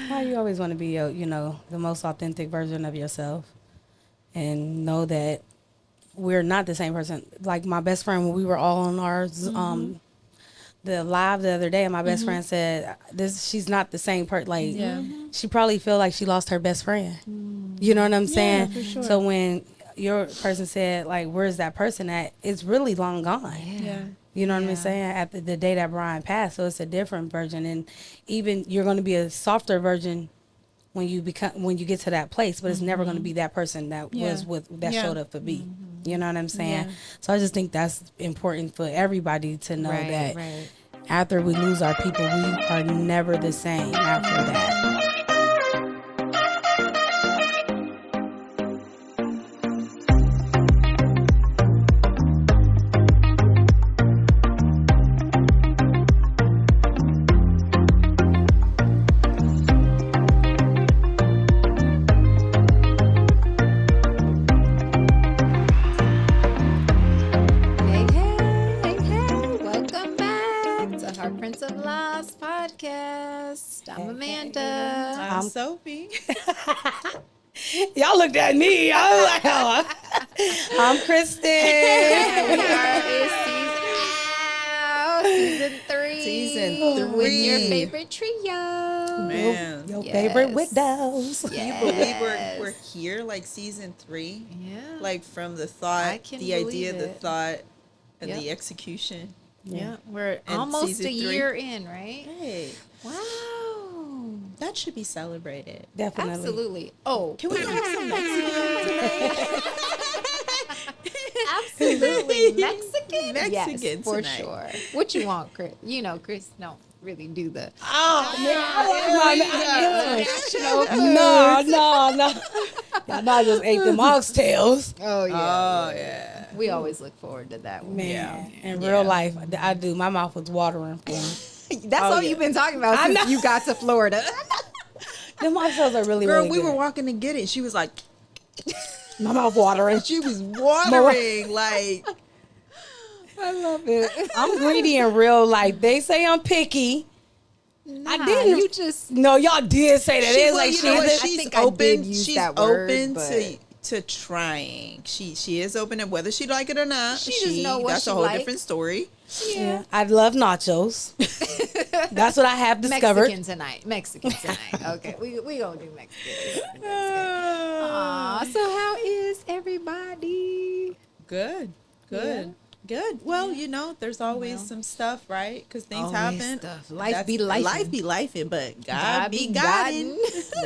How you always want to be your, the most authentic version of yourself, and know that we're not the same person. Like my best friend, when we were all on our the live the other day, and my best friend said, she's not the same person. Like, she probably feel like she lost her best friend. You know what I'm saying? For sure. So when your person said, like, where's that person at? It's really long gone. Yeah. You know what I'm saying? After the day that Brian passed, so it's a different version, and even you're going to be a softer version when you get to that place, but it's never going to be that person that was showed up for B. You know what I'm saying? So I just think that's important for everybody to know that after we lose our people, we are never the same after that. Heartprints of Loss podcast. I'm Amanda. I'm Sophy. Y'all looked at me. I was like, oh. I'm Kristin. We are season 3. Season 3. With your favorite trio. Man. Your favorite widows. Yes. Can you believe we're here, like season 3? Yeah. Like from the thought, the idea, the thought, and Yep. the execution. Yeah. We're And almost season a 3. year in, right? Hey, Wow. that should be celebrated. Definitely. Absolutely. Oh, Can we have some Mexican tonight? absolutely. Mexican? Mexican yes, for tonight. sure. What you want, Chris? Chris don't really do the Oh, national foods. no. Y'all know I just ate them oxtails. Oh, yeah. Oh, yeah. We always look forward to that one. Man, in real life, I do. My mouth was watering for them. That's all you've been talking about since you got to Florida. Them oxtails are really, Girl, really we good. were walking to get it. She was like, My mouth watering. she was watering. Like, I love it. I'm greedy in real life. They say I'm picky. I didn't. You just No, y'all did say that. It's like you know what? she's I She's think I did open. use She's that word, open but- to trying. She is open, and whether she like it or not, She just know what that's she a whole like. different story. Yeah. I love nachos. That's what I have discovered. Mexican tonight. Okay, we gonna do Mexican. Aw, so how is everybody? Good. Well, there's always some stuff, right? Because things Always happen. stuff. Life be lifing. Life be lifing, but God be Godding.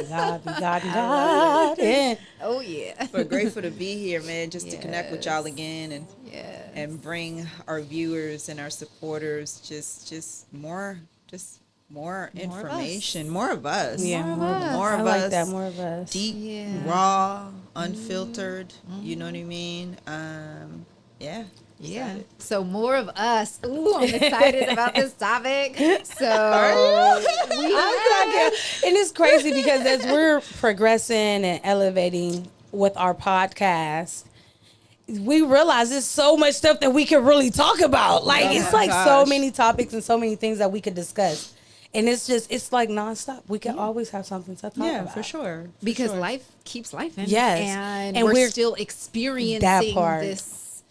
God. Yeah. Oh yeah. But grateful to be here, man, just to connect with y'all Yes. again and Yes. and bring our viewers and our supporters more information, more of us. Yeah, more I of like us. that. More of us. Deep, Yeah. raw, unfiltered. You know what I mean? Yeah. Yeah. Excited. So more of us. Ooh, I'm excited about this topic. So And it's crazy because as we're progressing and elevating with our podcast, we realize there's so much stuff that we could really talk about. Like, Oh it's my like so gosh. many topics and so many things that we could discuss. And it's like nonstop. We can always have something to talk Yeah, about. for sure. because life keeps life in. Yes. And And we're we're- still that experiencing part. this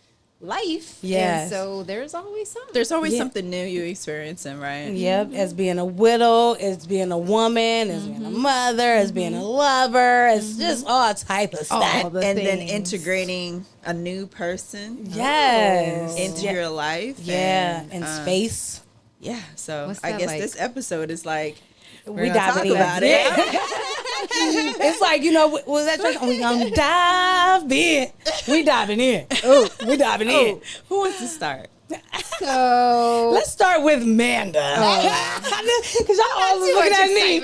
life. Yes. And so there's always something. There's always Yeah. something new you experiencing, right? Yep, as being a widow, as being a woman, as being a mother, as being a lover, it's just all type of stuff. All the And then things. integrating a new person Yes. into Yeah. your life. Yeah, and space. Yeah. So What's I that guess like? this episode is like We we're gonna diving talk in. about it. It's like, was that just, we gonna dive in. We diving in. Oh, we diving in. Who wants to start? So Let's start with Manda. Because y'all always looking at me.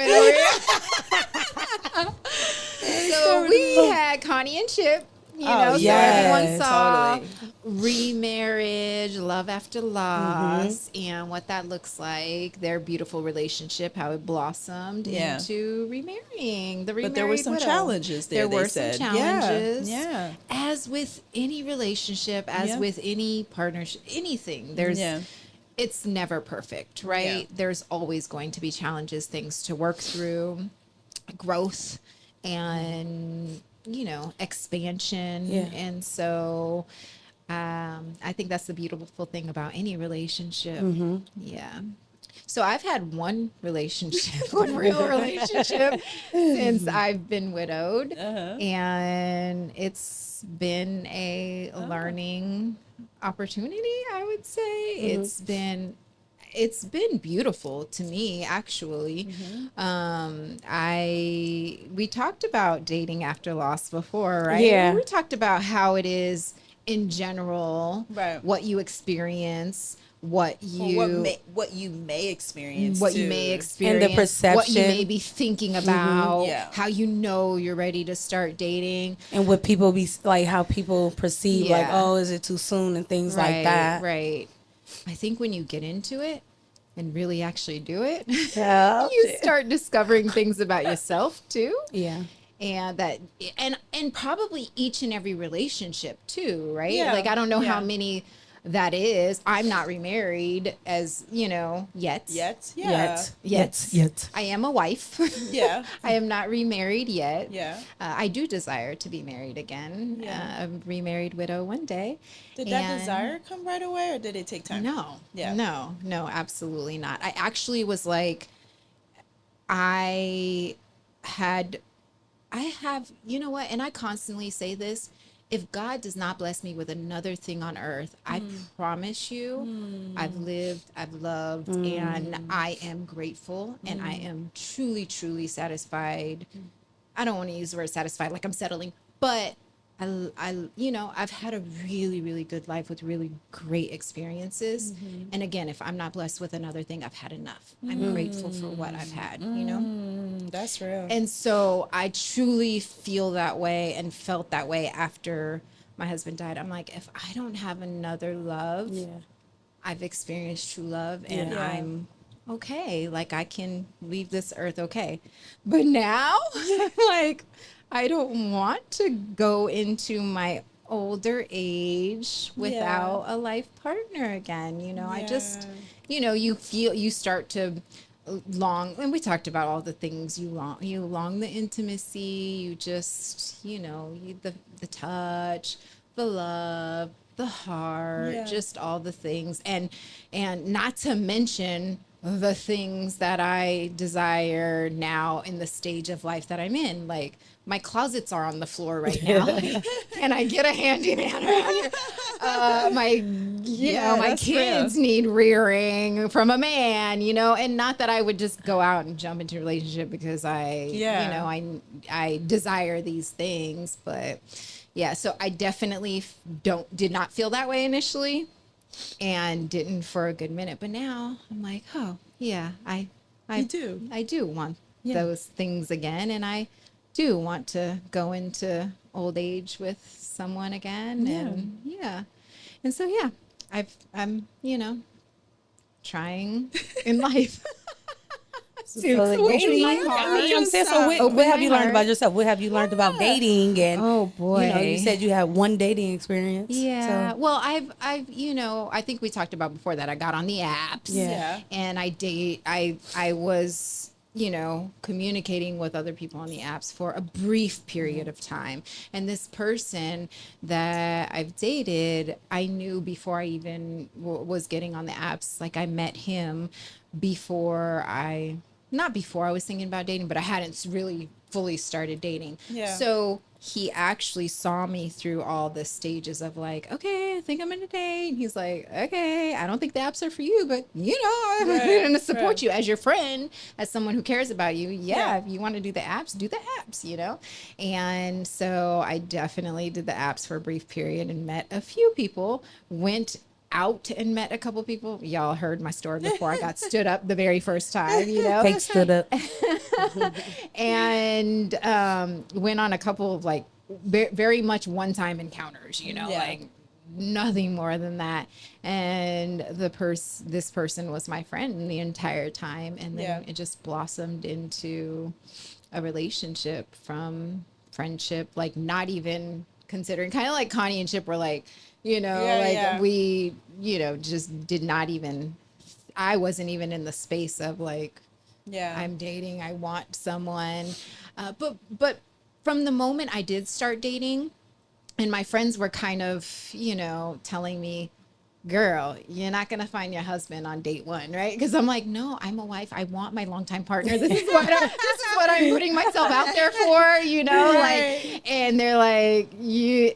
So we had Connie and Chip, so yes, everyone saw totally. remarriage, love after loss, and what that looks like, their beautiful relationship, how it blossomed Yeah. into remarrying the remarried But there were some widow. challenges there, There they were said. some Yeah, challenges. yeah. As with any relationship, as Yeah. with any partnership, anything, there's Yeah. it's never perfect, right? Yeah. There's always going to be challenges, things to work through, growth, and expansion. Yeah. And so I think that's the beautiful thing about any relationship. Yeah. So I've had one relationship, one real relationship since I've been widowed. And it's been a learning opportunity, I would say. It's been beautiful to me, actually. We talked about dating after loss before, right? Yeah. We talked about how it is in general, Right. what you experience, what you what you may experience, what too. you may experience, what you perception. may be thinking about, Yeah. how you're ready to start dating. And what people be like, how people perceive, like, Yeah. oh, is it too soon and things Right, like that. right. I think when you get into it and really actually do it, Yeah. you start discovering things about yourself too. Yeah. And and probably each and every relationship too, right? Yeah, Like I don't know how yeah. many that is. I'm not remarried as, yet. Yeah. Yet. I am a wife. Yeah. I am not remarried yet. Yeah. I do desire to be married again. Yeah. A remarried widow one day. Did that And- desire come right away, or did it take time? No. Yeah. No, absolutely not. I actually was like, I have, you know what? And I constantly say this. If God does not bless me with another thing on earth, I promise you, I've lived, I've loved, and I am grateful, and I am truly, truly satisfied. I don't want to use the word satisfied, like I'm settling, but I've had a really, really good life with really great experiences. And again, if I'm not blessed with another thing, I've had enough. I'm grateful for what I've had, That's real. And so I truly feel that way and felt that way after my husband died. I'm like, if I don't have another love, Yeah. I've experienced true love, and Yeah. I'm okay. Like I can leave this earth okay. But now, like, I don't want to go into my older age without a life partner again. I just, you start to long, and we talked about all the things you long the intimacy, you just, the touch, the love, the heart, Yeah. just all the things. And not to mention the things that I desire now in the stage of life that I'm in. Like my closets are on the floor right now. Can I get a handyman around here? My that's kids need rearing from a man, and not that I would just go out and jump into a relationship because I desire these things, but yeah, so I definitely did not feel that way initially. And didn't for a good minute, but now I'm like, oh yeah, I do want those things again, and I do want to go into old age with someone again, and so I'm trying in life. So what have you learned about yourself? What have you learned about dating? And oh boy, you said you had one dating experience. Yeah. So. Well, I've I think we talked about before that I got on the apps. Yeah. And I was, communicating with other people on the apps for a brief period of time. And this person that I've dated, I knew before I even was getting on the apps. Like I met him not before I was thinking about dating, but I hadn't really fully started dating. Yeah. So he actually saw me through all the stages of like, okay, I think I'm gonna date. And he's like, okay, I don't think the apps are for you, but I'm gonna support you as your friend, as someone who cares about you. Yeah, if you want to do the apps, do the apps, And so I definitely did the apps for a brief period and met a few people, went out and met a couple people. Y'all heard my story before. I got stood up the very first time, Fake stood up. and went on a couple of like very much one-time encounters, like nothing more than that. And this person was my friend the entire time, and then it just blossomed into a relationship from friendship, like not even considering, kind of like Connie and Chip were like, we, just did not even I wasn't even in the space of like, Yeah. I'm dating, I want someone. But from the moment I did start dating, and my friends were kind of, you know, telling me, girl, you're not going to find your husband on date one, right? Because I'm like, no, I'm a wife. I want my longtime partner. This is what I'm putting myself out there for, you know, Right. like, and they're like,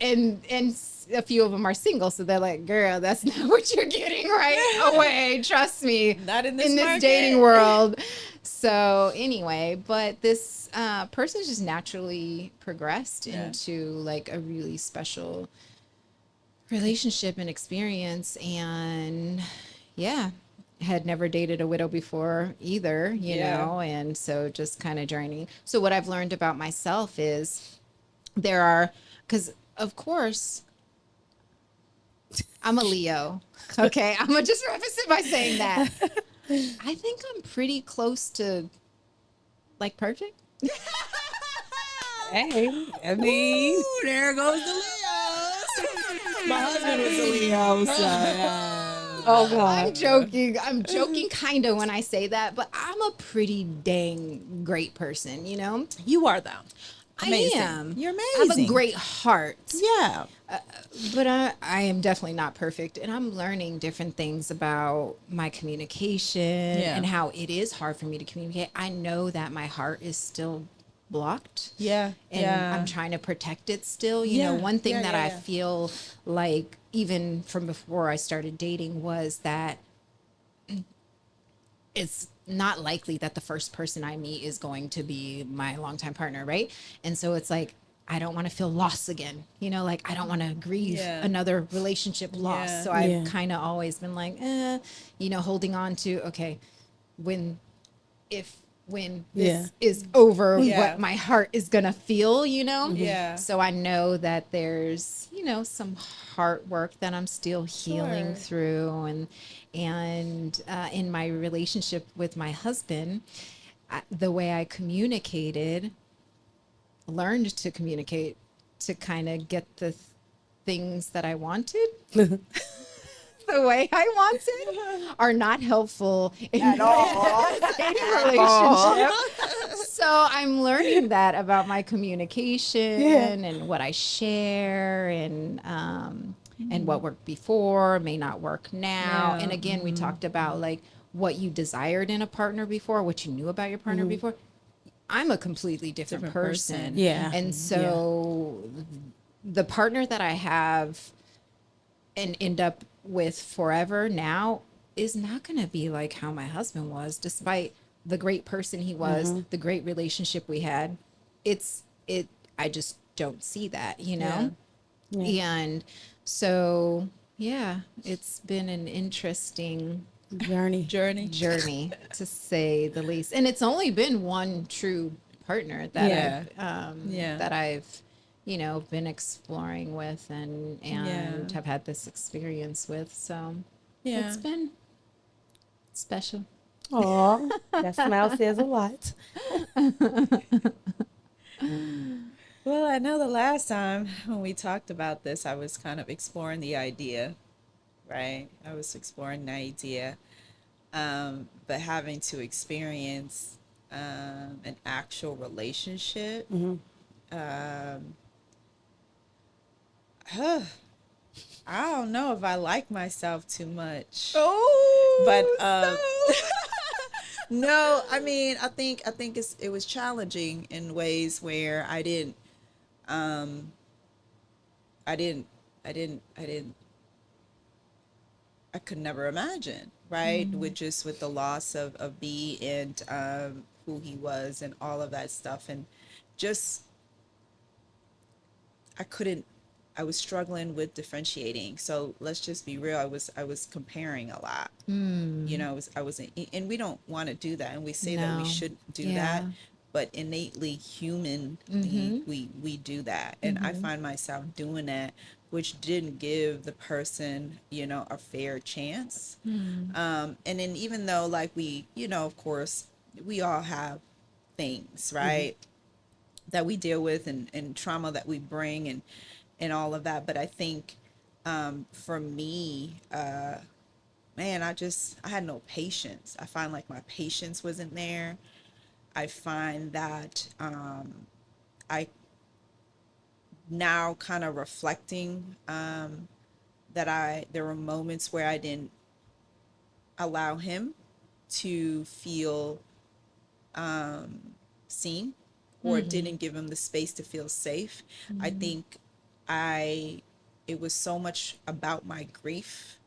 and a few of them are single. So they're like, girl, that's not what you're getting right away. Trust me. Not in this market. Dating world. So anyway, but this person's just naturally progressed into like a really special relationship and experience. And yeah, had never dated a widow before either, you know, and so just kind of journeying. So what I've learned about myself is there are, because of course I'm a Leo. Okay. I'm gonna just preface it by saying that I think I'm pretty close to like perfect. Hey, I mean, Ooh, there goes the Leos. My husband is a Leo, so oh God. I'm joking kind of when I say that, but I'm a pretty dang great person, you know? you are though. Amazing. I am. You're I have amazing. a great heart. Yeah. But I am definitely not perfect. And I'm learning different things about my communication and how it is hard for me to communicate. I know that my heart is still blocked. Yeah. And I'm trying to protect it still. You know, Yeah. one thing that I Yeah. feel like even from before I started dating was that it's not likely that the first person I meet is going to be my longtime partner, right? And so it's like, I don't want to feel lost again. You know, like I don't want to grieve another relationship loss. Yeah. So I've kind of always been like, you know, holding on to, okay, when this is over, what my heart is going to feel, you know? Yeah. So I know that there's, you know, some heart work that I'm still healing through. And in my relationship with my husband, the way I learned to communicate to kind of get the things that I wanted the way I wanted are not helpful at all in a relationship. So I'm learning that about my communication and what I share and what worked before may not work now. And again, we talked about like what you desired in a partner before, what you knew about your partner before. I'm a completely different person. Yeah. And so the partner that I have and end up with forever now is not going to be like how my husband was, despite the great person he was, the great relationship we had. I just don't see that, you know? And so, yeah, it's been an interesting Journey. to say the least. And it's only been one true partner that that I've, you know, been exploring with and have had this experience with. So it's been special. Aw, that smile says a lot. Well, I know the last time when we talked about this, I was kind of exploring the idea, right? I was exploring the idea, but having to experience an actual relationship. I don't know if I like myself too much. Oh, But no, I mean, I think it was challenging in ways where I didn't I could never imagine, right? With the loss of B and who he was and all of that stuff, and just I was struggling with differentiating. So let's just be real. I was comparing a lot. You know, I wasn't, and we don't want to do that. And we say that we should do that, but innately human, we do that. And I find myself doing that, which didn't give the person, you know, a fair chance. And then even though like we, you know, of course, we all have things, right, that we deal with and trauma that we bring and all of that. But I think for me, man, I had no patience. I find like my patience wasn't there. I find that I now kind of reflecting that there were moments where I didn't allow him to feel seen, or didn't give him the space to feel safe. I think it was so much about my grief,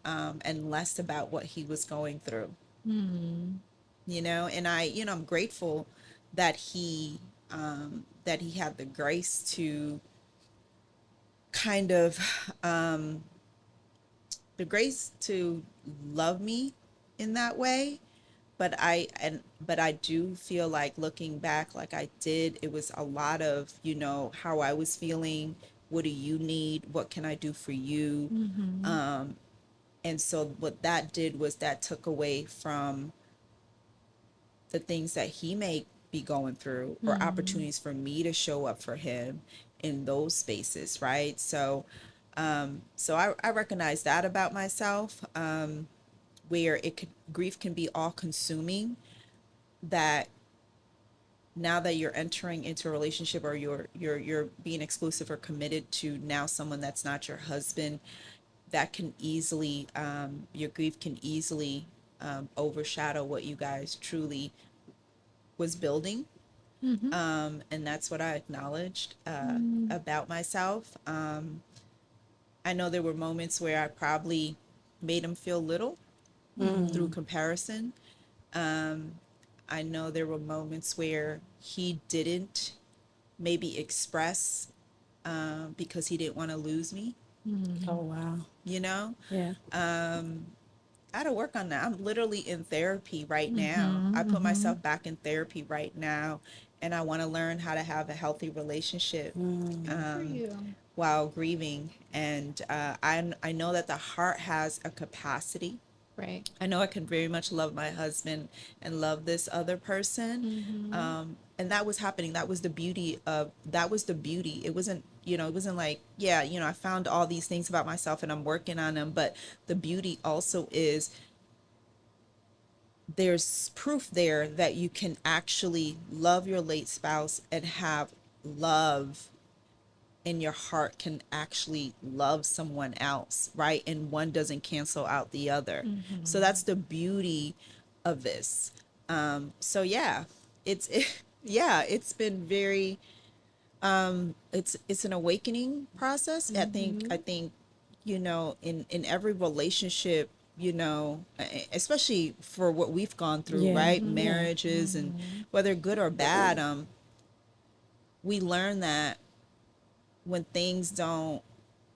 and less about what he was going through. You know, and I'm grateful that he had the grace to kind of the grace to love me in that way. But I do feel like, looking back, like it was a lot of, how I was feeling. What do you need? What can I do for you? And so what that did was that took away from the things that he may be going through, or opportunities for me to show up for him in those spaces, right? So I recognize that about myself, where grief can be all consuming, that now that you're entering into a relationship, or you're being exclusive or committed to now someone that's not your husband, that can easily, your grief can easily overshadow what you guys truly was building. And that's what I acknowledged about myself. I know there were moments where I probably made him feel little through comparison. I know there were moments where he didn't maybe express because he didn't want to lose me. Oh, wow. Yeah. I had to work on that. I'm literally in therapy right now. Mm-hmm, I put myself back in therapy right now, and I want to learn how to have a healthy relationship For you. while grieving. And I know that the heart has a capacity. Right. I know I can very much love my husband and love this other person. And that was happening. That was the beauty. It wasn't, it wasn't like, yeah, I found all these things about myself and I'm working on them. But the beauty also is there's proof there that you can actually love your late spouse and have love in your heart, can actually love someone else, right? And one doesn't cancel out the other. So that's the beauty of this. So yeah, yeah, it's been very, it's an awakening process. I think, in every relationship, especially for what we've gone through, Yeah. right? Yeah. Marriages, and whether good or bad, we learn that when things don't,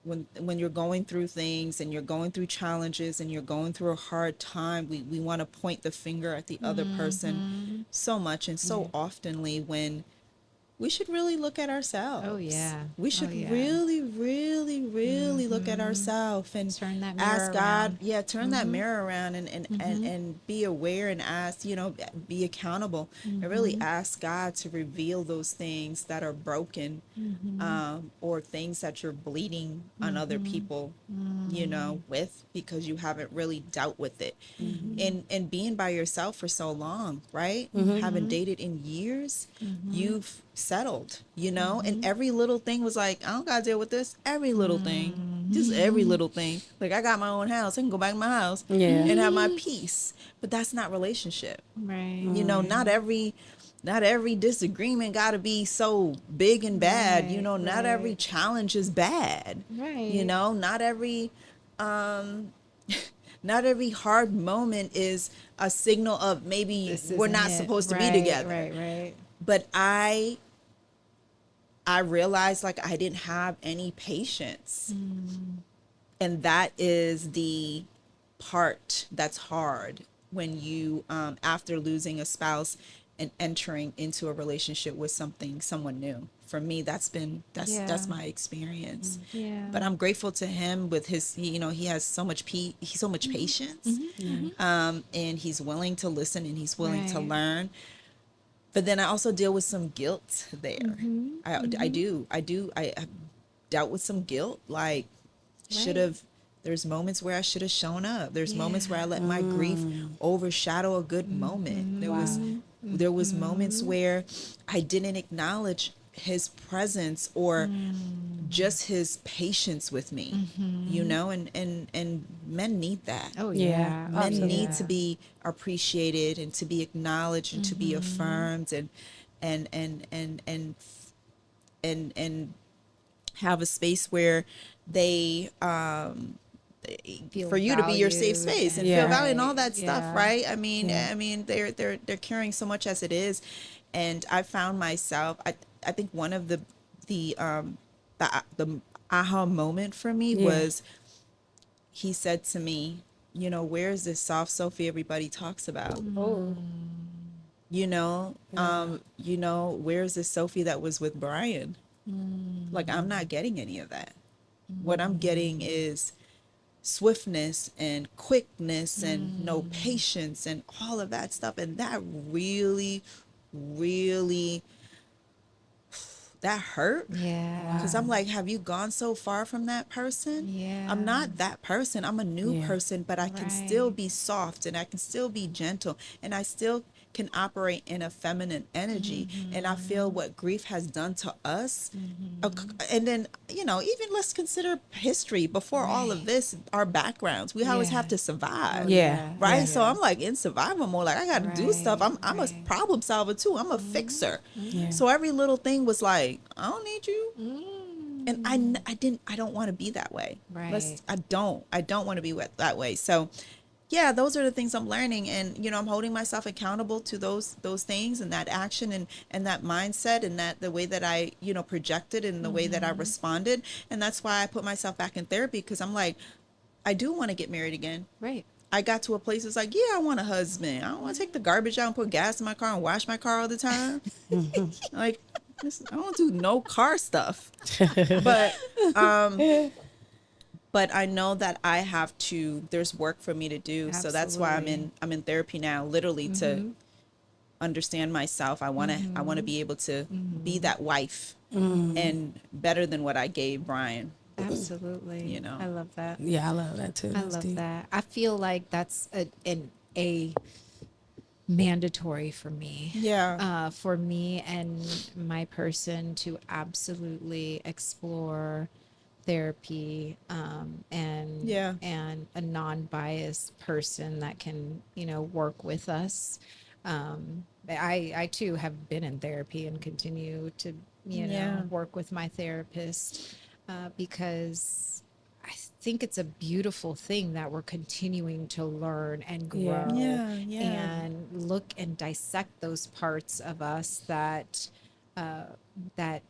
when you're going through things and you're going through challenges and you're going through a hard time, we want to point the finger at the other person so much, and so oftenly, when we should really look at ourselves. Oh, yeah. We should Oh, yeah. really, really, really look at ourselves and Turn that mirror ask God, around. turn that mirror around, and be aware, and ask, be accountable, and really ask God to reveal those things that are broken, or things that you're bleeding on other people, with, because you haven't really dealt with it. And being by yourself for so long, right? Haven't dated in years, you've settled, and every little thing was like, I don't gotta deal with this. Every little thing, just every little thing. Like, I got my own house, I can go back to my house and have my peace. But that's not relationship. Right. Not every disagreement gotta be so big and bad. Right, Not every right. challenge is bad. Right. Not every not every hard moment is a signal of maybe This we're isn't not it. supposed to Right, be together. Right. But I realized, like, I didn't have any patience. And that is the part that's hard when you, after losing a spouse and entering into a relationship with someone new. For me, that's Yeah. my experience. Yeah. But I'm grateful to him with his, he has so much he's so much patience, and he's willing to listen, and he's willing to Right. learn. But then I also deal with some guilt there. I have dealt with some guilt, like, should have, There's moments where I should have shown up. There's moments where I let my grief overshadow a good moment. There was moments where I didn't acknowledge his presence or just his patience with me, you know, and men need that. Oh Yeah. yeah. Men Absolutely. need to be appreciated and to be acknowledged and to be affirmed and and and and and have a space where they Feel for you to be your safe valued space and Yeah. feel valued and all that stuff, Yeah. right? I mean, Yeah. they're carrying so much as it is, and I found myself. I think one of the aha moment for me Yeah. was he said to me, you know, where's this soft Sophie everybody talks about? Oh. You know, where's this Sophie that was with Brian? Like, I'm not getting any of that. What I'm getting is swiftness and quickness and no patience and all of that stuff. And that really, really, that hurt. Yeah. Because I'm like, have you gone so far from that person? Yeah. I'm not that person. I'm a new Yeah. person, but I can still be soft and I can still be gentle and I still can operate in a feminine energy. And I feel what grief has done to us. And then, you know, even let's consider history before all of this, our backgrounds. We always have to survive. Yeah. Right. Yeah. So I'm like in survival mode. Like I got to do stuff. I'm a Right. problem solver too. I'm a fixer. Yeah. So every little thing was like, I don't need you. And I don't want to be that way. Right. I don't want to be that way. So yeah, those are the things I'm learning. And, you know, I'm holding myself accountable to those things and that action and that mindset and that the way that I, you know, projected and the way that I responded. And that's why I put myself back in therapy, because I'm like, I do want to get married again. Right. I got to a place it's like, yeah, I want a husband. I don't want to take the garbage out and put gas in my car and wash my car all the time. Like, I don't do no car stuff. But I know that I have to, there's work for me to do. So that's why I'm in therapy now, literally to understand myself. I want to be able to be that wife and better than what I gave Brian. Absolutely. You know. I love that. Yeah, I love that too. I love that. I feel like that's a mandatory for me. Yeah. For me and my person to absolutely explore therapy and a non-biased person that can, you know, work with us. I too have been in therapy and continue to, you know, work with my therapist because I think it's a beautiful thing that we're continuing to learn and grow and look and dissect those parts of us that that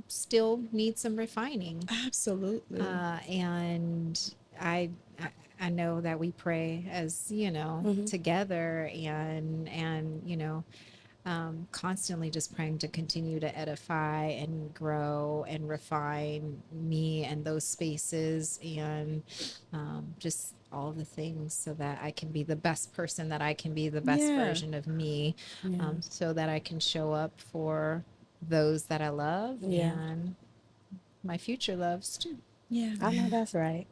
still need some refining. Absolutely. And I know that we pray as, you know, together and you know, constantly just praying to continue to edify and grow and refine me and those spaces and just all the things so that I can be the best person that I can be, the best version of me, so that I can show up for those that I love and my future loves too. Yeah. I know that's right.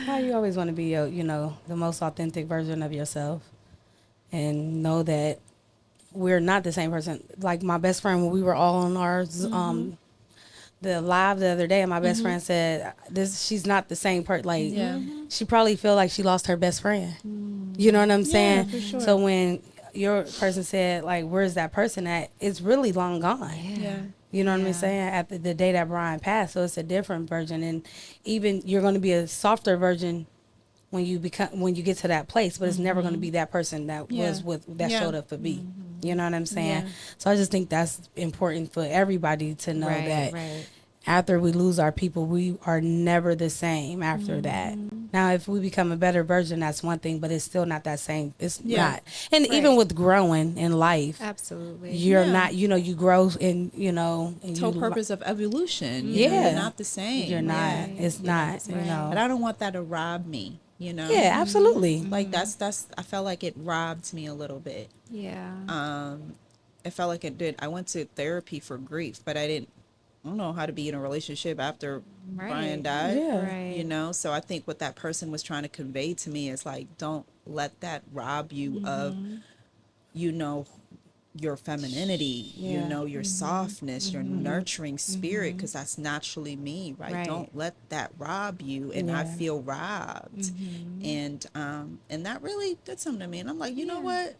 How you always want to be your, you know, the most authentic version of yourself and know that we're not the same person. Like my best friend, when we were all on our the live the other day, and my best friend said, she's not the same person. Like she probably feel like she lost her best friend. You know what I'm saying? For sure. So when your person said, like, where's that person at? It's really long gone. Yeah. You know what I'm saying? After the day that Brian passed, so it's a different version, and even you're going to be a softer version when you get to that place, but it's never going to be that person that was showed up for me. You know what I'm saying? Yeah. So I just think that's important for everybody to know that Right. after we lose our people, we are never the same after that. Now, if we become a better version, that's one thing, but it's still not that same. It's not. And even with growing in life, Absolutely. you're not, you know, you grow and, you know. And Whole you purpose of evolution. Yeah. You're not the same. You're not. Yeah. It's not, you know. But I don't want that to rob me, you know? Yeah, absolutely. Like that's I felt like it robbed me a little bit. Yeah. It felt like it did. I went to therapy for grief, but I didn't don't know how to be in a relationship after Right. Brian died. Yeah. Right. You know, so I think what that person was trying to convey to me is like, don't let that rob you of, you know, your femininity, you Yeah. know, your softness, your nurturing spirit, because that's naturally me, right? Right. Don't let that rob you. And I Yeah. feel robbed. And that really did something to me. And I'm like, you know what?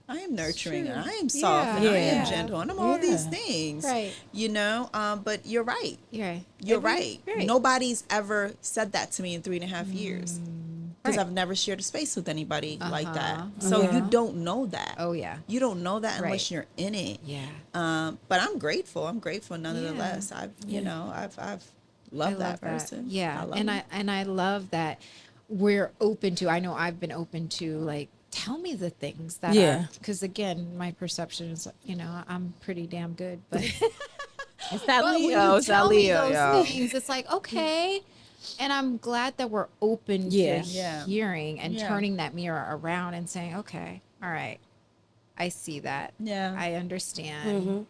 I am nurturing and I am soft and I am Yeah. gentle and I'm all these Yeah. things. Right. You know, but you're right. Yeah. You're right. Right. Nobody's ever said that to me in 3.5 years. Because Right. I've never shared a space with anybody like that. Uh-huh. So you Yeah. don't know that. Oh, yeah. You don't know that unless Right. you're in it. Yeah. But I'm grateful. I'm grateful nonetheless. I've loved that person. Yeah. I love And him. I love that we're open to, I know I've been open to, like, tell me the things that Yeah. because again, my perception is, you know, I'm pretty damn good, but It's that but when Leo. you It's that tell me Leo, those y'all. things, it's like, okay. And I'm glad that we're open Yeah. to Yeah. hearing and Yeah. turning that mirror around and saying, okay, all right, I see that. Yeah. I understand. Mhm.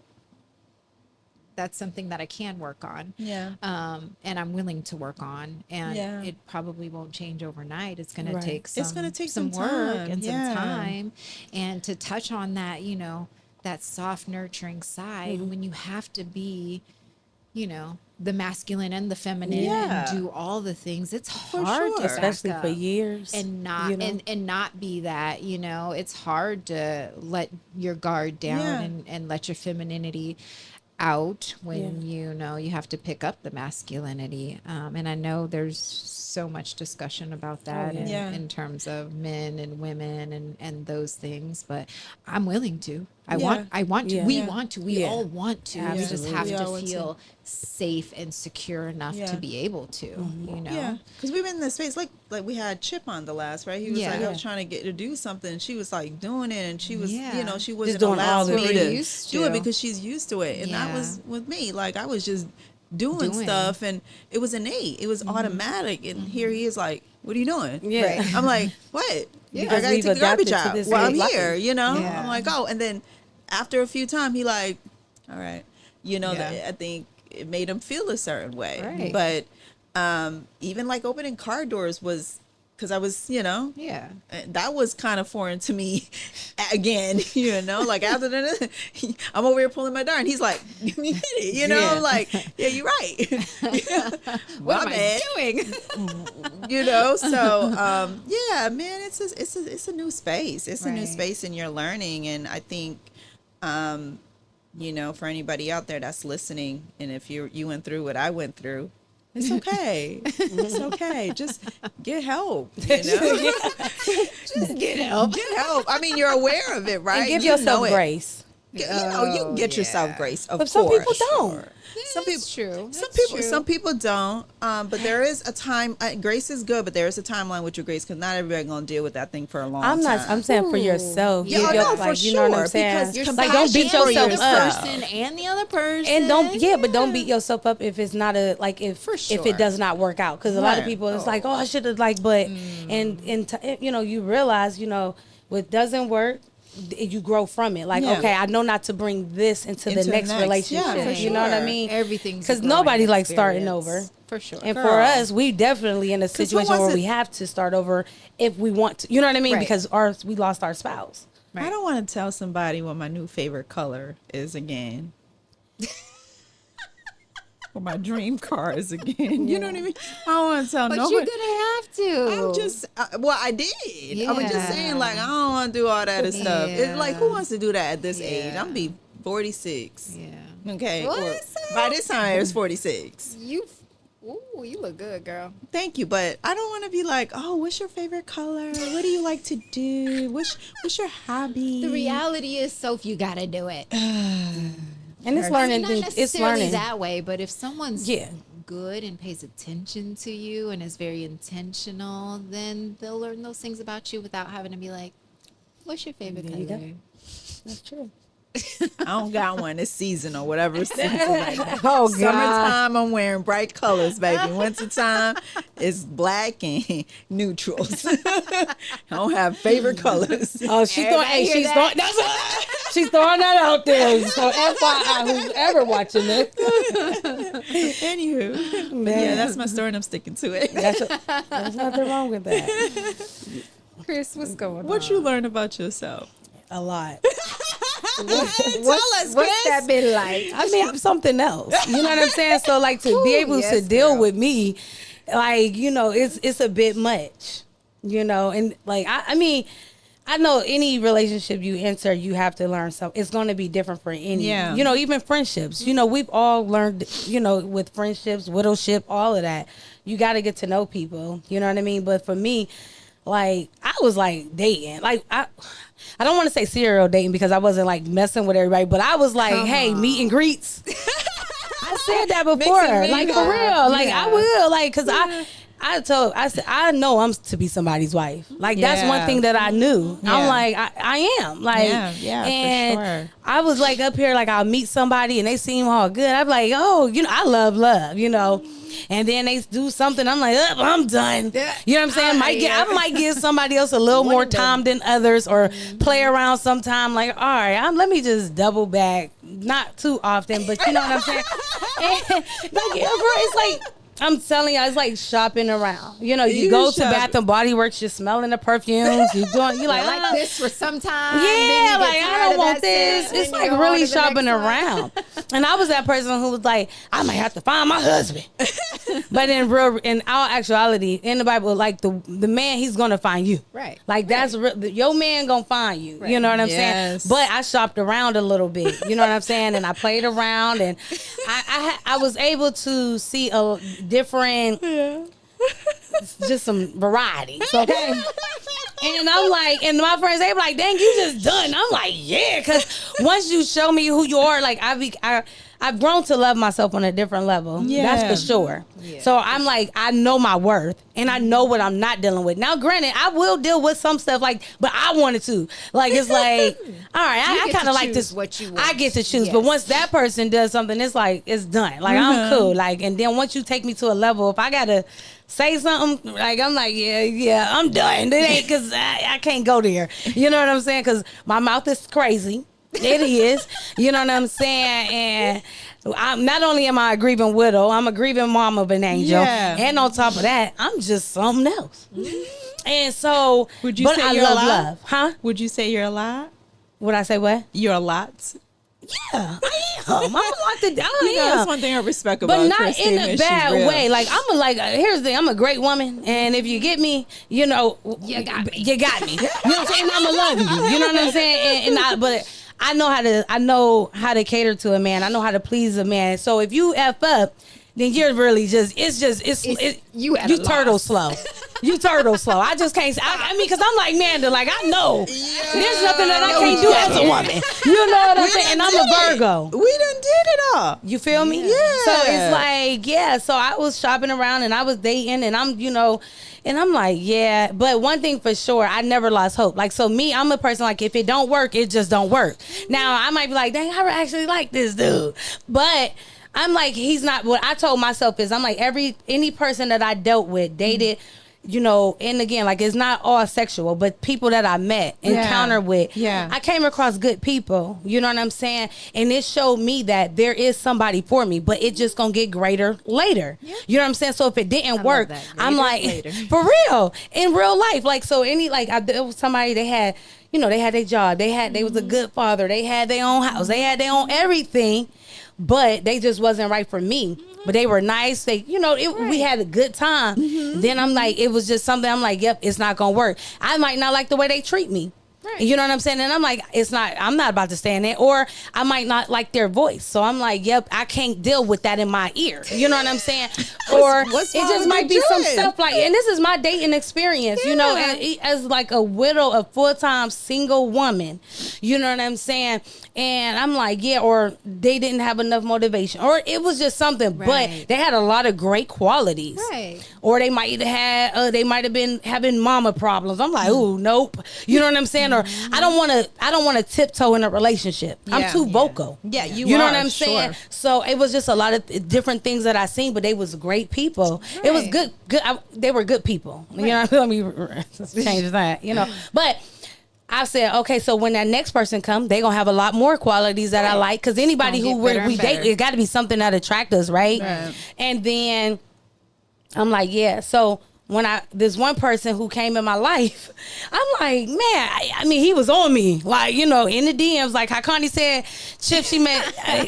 That's something that I can work on. Yeah. And I'm willing to work on. And Yeah. it probably won't change overnight. It's going Right. to take some, It's gonna take some some work time. and Yeah. some time. And to touch on that, you know, that soft, nurturing side, when you have to be, you know, the masculine and the feminine Yeah. and do all the things, it's For hard sure. to back Especially for up years. and not you know? and not be that, you know. It's hard to let your guard down Yeah. and let your femininity out when you know you have to pick up the masculinity. And I know there's so much discussion about that yeah. Yeah. in terms of men and women and those things, but I'm willing to. I Yeah. want to. Yeah. We Yeah. want to. We Yeah. all want to. We just Absolutely. have We to all want to. feel safe and secure enough Yeah. to be able to, you know? Yeah, because we've been in this space like we had Chip on the last, right? He was Yeah. like, I Yeah. was trying to get to do something, and she was like doing it, and she was, Yeah. you know, she wasn't doing all allowing the me things. to Used do it to. because she's used to it, and that Yeah. was with me. Like I was just doing Doing. stuff, and it was innate, it was automatic, and here he is like, "What are you doing?" Yeah. Right. I'm like, "What?" Yeah. I Because gotta we've take the garbage adapted to out this while I'm way of here, life. you know. Yeah. I'm like, oh, and then after a few times, he like, all right, you know, Yeah. I think it made him feel a certain way, Right. but even like opening car doors was because I was, you know, Yeah. that was kind of foreign to me again, you know, like after the, I'm over here pulling my door and he's like, you did it, you know, Yeah. I'm like, yeah, you're right. What My am bad. I doing? You know, so yeah, man, it's a new space. It's a new Right. space and you're learning. And I think you know, for anybody out there that's listening, and if you went through what I went through, it's okay. It's okay. Just get help. You know? Just get help. Get help. I mean, you're aware of it, right? And give You yourself know it. grace. You know, you Oh, get yourself yeah. grace. Of But some course. people don't. Some people, That's true. Some people don't. But there is a time. Grace is good, but there is a timeline with your grace because not everybody gonna deal with that thing for a long time. I'm saying for yourself. Yeah, Give your- no, for like, you know what I'm sure, saying? because you're Like, don't beat compassionate for yourself the up. person and the other person. And but don't beat yourself up if it's not if sure. it does not work out, because a lot of Right. people it's like, oh, I should have you know, you realize, you know, what doesn't work, you grow from it. Like, Yeah. okay, I know not to bring this into the next relationship. Yeah, for You know what I sure. mean? Everything's because a growing nobody likes starting experience. over. For sure. And Girl. for us, we definitely in a 'Cause who situation wants where to- we have to start over if we want to. You know what I mean? Right. Because we lost our spouse. Right. I don't want to tell somebody what my new favorite color is again. Or my dream car is again. You know what I mean? I don't want to tell But nobody. you're gonna have to. I'm just, well, I did. I was just Yeah. saying, like, I don't want to do all that other stuff. It's like, who Yeah. wants to do that at this age? Yeah. I'm be 46. Yeah. Okay. What? Or by this time, I was 46. You look good, girl. Thank you, but I don't want to be like, oh, what's your favorite color? What do you like to do? What's your hobby? The reality is, Soph, you gotta do it. And it's I mean, learning. not It's necessarily learning. that way, but if someone's Yeah. good and pays attention to you and is very intentional, then they'll learn those things about you without having to be like, "What's your favorite There you go. color?" That's true. I don't got one. It's seasonal, whatever season right now. Oh, God. Summertime, I'm wearing bright colors, baby. Wintertime, it's black and neutrals. I don't have favorite colors. Oh, she's going. Everybody Hey, hear she's that? going. That's what. She's throwing that out there. So FYI, who's ever watching this. Anywho, yeah, that's my story and I'm sticking to it. There's nothing wrong with that. Chris, what's going on? What you learn about yourself? A lot. What's that been like? I mean, I'm something else. You know what I'm saying? So like to be able to deal with me, like, you know, it's a bit much, you know, and like, I mean, I know any relationship you enter, you have to learn something. It's going to be different for any, you know, even friendships, you know, we've all learned, you know, with friendships, widowship, all of that, you got to get to know people, you know what I mean? But for me, like, I was like dating, like, I don't want to say serial dating because I wasn't like messing with everybody, but I was like, hey, meet and greets. I said that before, like for real, like I will, like, cause I said, I know I'm to be somebody's wife. Like that's one thing that I knew. I'm like, I am like, and for sure. I was like up here, like I'll meet somebody and they seem all good. I'm like, oh, you know, I love, you know. And then they do something, I'm like, I'm done. You know what I'm saying? I might give somebody else a little more time than others, or play around sometime. Like, all right, let me just double back. Not too often, but you know what I'm saying? And, like, yeah, bro, it's like, I'm telling you, it's like shopping around. You know, you go to Bath and Body Works, you're smelling the perfumes. You're like this for some time. Yeah, like I don't want this. It's like really shopping around. And I was that person who was like, I might have to find my husband. But in all actuality, in the Bible, like the man, he's gonna find you. Right. Like that's your man gonna find you. Right. You know what I'm saying? But I shopped around a little bit. You know what I'm saying? And I played around, and I was able to see a different, just some variety. Okay. And I'm like, and my friends, they be like, dang, you just done. I'm like, yeah, because once you show me who you are, like I've grown to love myself on a different level. Yeah. That's for sure. Yeah, so I'm like, I know my worth and I know what I'm not dealing with. Now, granted, I will deal with some stuff, like, but I wanted to. Like, it's like, all right, I kind of like this. What you want. I get to choose. Yes. But once that person does something, it's like, it's done. Like, I'm cool. Like, and then once you take me to a level, if I got to say something, like, I'm like, yeah, I'm done. It ain't, because I can't go there. You know what I'm saying? Because my mouth is crazy. It is. You know what I'm saying? And I'm not only am I a grieving widow, I'm a grieving mom of an angel. Yeah. And on top of that, I'm just something else. And so, would you say you're a lot? Love. Huh? Would you say you're a lot? Would I say what? You're a lot. Yeah, I am. I'm like the that's one thing I respect about but not Kristin, in a bad way. Like here's the thing. I'm a great woman, and if you get me, you know, you got me. You know what I'm saying? I'ma love you. You know what I'm saying? But I know how to cater to a man. I know how to please a man. So if you F up, then you're really you turtle slow. You turtle slow. I just can't. I mean, because I'm like Manda. Like I know there's nothing that I can't do as a woman. You know what I'm saying? And I'm a Virgo. We done did it all. You feel me? Yeah. So it's like So I was shopping around and I was dating and I'm and I'm like, yeah. But one thing for sure, I never lost hope. Like, so me, I'm a person, like, if it don't work, it just don't work. Now, I might be like, dang, I actually like this dude. But I'm like, he's not. What I told myself is, I'm like, any person that I dealt with, dated, you know, and again, like, it's not all sexual, but people that I met, encountered with, I came across good people, you know what I'm saying? And it showed me that there is somebody for me, but it just gonna get greater later. Yeah. You know what I'm saying? So if it didn't work, I'm like, for real, in real life, like, so there was somebody, they had their job, they was a good father, they had their own house, they had their own everything, but they just wasn't right for me. But they were nice. They, we had a good time. Then I'm like, it was just something. I'm like, yep, it's not gonna work. I might not like the way they treat me. Right. You know what I'm saying? And I'm like, I'm not about to stand there. Or I might not like their voice. So I'm like, yep, I can't deal with that in my ear. You know what I'm saying? Or it just might be some stuff like, and this is my dating experience, you know, as like a widow, a full-time single woman, you know what I'm saying? And I'm like, or they didn't have enough motivation, or it was just something, but they had a lot of great qualities. Right. Or they might have been having mama problems. I'm like, ooh, nope. You know what I'm saying? Or I don't want to tiptoe in a relationship. I'm too vocal. Yeah, you know what I'm saying? So it was just a lot of different things that I seen, but they was great people. Right. It was good. They were good people. Right. You know, let me change that. You know, but I said, okay, so when that next person come, they gonna have a lot more qualities that I like. Because anybody who we date, it got to be something that attract us, right? And then I'm like, yeah. So when this one person who came in my life, I'm like, man, I mean, he was on me, like, you know, in the DMs, like how Connie said, Chip, she met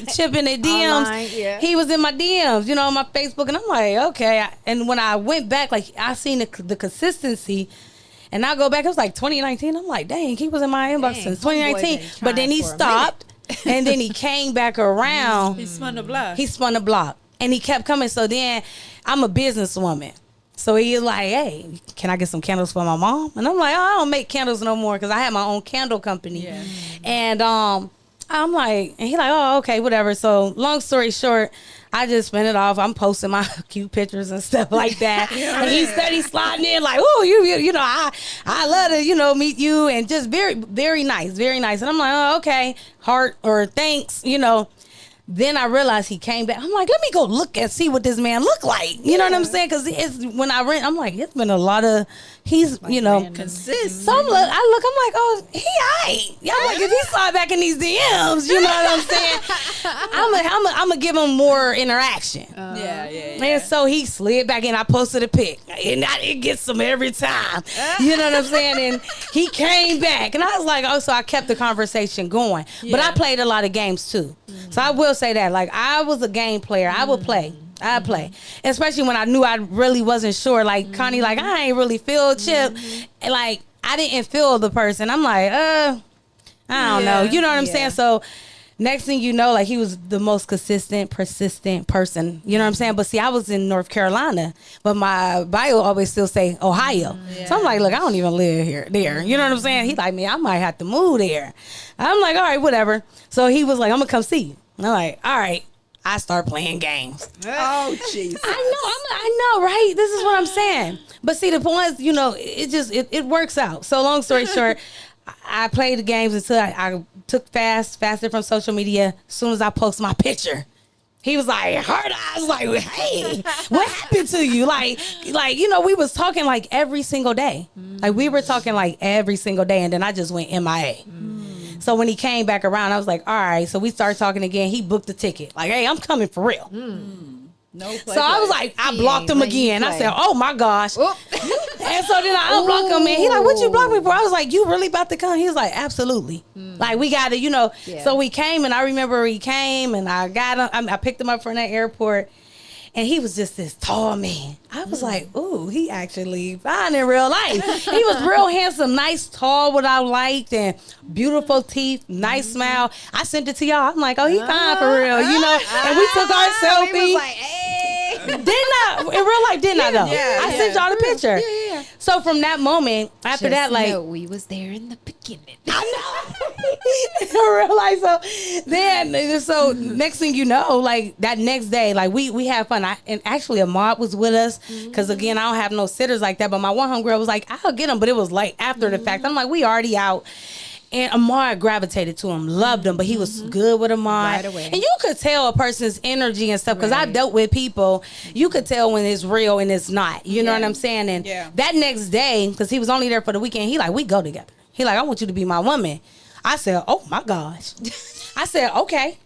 Chip in the DMs. Online, he was in my DMs, you know, on my Facebook, and I'm like, okay. And when I went back, like, I seen the consistency. And I go back, it was like 2019. I'm like, dang, he was in my inbox since 2019. But then he stopped, and then he came back around. He spun the block. And he kept coming. So then I'm a businesswoman. So he was like, hey, can I get some candles for my mom? And I'm like, oh, I don't make candles no more because I have my own candle company. Yeah. And I'm like, and he like, oh, okay, whatever. So long story short, I just spent it off. I'm posting my cute pictures and stuff like that. And he steady sliding in like, oh, you know, I love to, you know, meet you. And just very, very nice, very nice. And I'm like, oh, okay, heart or thanks, you know. Then I realized he came back. I'm like, let me go look and see what this man look like. You know what I'm saying? Because when I rent, I'm like, it's been a lot of, he's, like, you know, consistent. So I'm like, oh, he aight. Yeah, I'm like, if he slide back in these DMs, you know what I'm saying? I'm going to give him more interaction. Yeah. And so he slid back in. I posted a pic. And it gets him every time. You know what I'm saying? And he came back. And I was like, oh, so I kept the conversation going. Yeah. But I played a lot of games too. So I will say that, like, I was a game player. I would play. I'd play. Especially when I knew I really wasn't sure. Like, Connie, like, I ain't really feel Chip. And, like, I didn't feel the person. I'm like, I don't know. You know what I'm saying? So next thing you know, like, he was the most consistent, persistent person. You know what I'm saying? But see, I was in North Carolina, but my bio always still say Ohio. So I'm like, look, I don't even live there. You know what I'm saying? He like, man, I might have to move there. I'm like, all right, whatever. So he was like, I'm gonna come see you. I'm like, all right. I start playing games. Oh, jeez. I know, right? This is what I'm saying. But see, the point is, you know, it works out. So long story short, I played the games until I took faster from social media. As soon as I post my picture, he was like, hard eyes, like, hey, what happened to you? Like, you know, we was talking like every single day. Like, we were talking like every single day, and then I just went MIA. So when he came back around, I was like, all right. So we started talking again. He booked the ticket. Like, hey, I'm coming for real. No play. So I was like, I blocked him again. I said, oh my gosh. And so then I unblocked him, and he like, what you blocked me for? I was like, you really about to come? He was like, absolutely. Like, we got to, you know. Yeah. So we came, and I remember he came, and I got him. I picked him up from that airport. And he was just this tall man. I was like, ooh, he actually fine in real life. He was real handsome, nice, tall, what I liked, and beautiful teeth, nice smile. I sent it to y'all. I'm like, oh, he fine for real, you know? And we took our selfie. We was like, hey. Didn't I? In real life, didn't I, though? I sent y'all the picture. Yeah. So from that moment, after Just that, like. know we was there in the beginning. I know. In real life. So then, so next thing you know, like that next day, like we had fun. And actually Ahmad was with us because again, I don't have no sitters like that. But my one homegirl was like, I'll get him. But it was like after the fact. I'm like, we already out. And Ahmad gravitated to him, loved him, but he was good with Ahmad. Right away. And you could tell a person's energy and stuff because I've dealt with people. You could tell when it's real and it's not. You know what I'm saying? And that next day, because he was only there for the weekend, he like, we go together. He like, I want you to be my woman. I said, oh my gosh. I said, okay.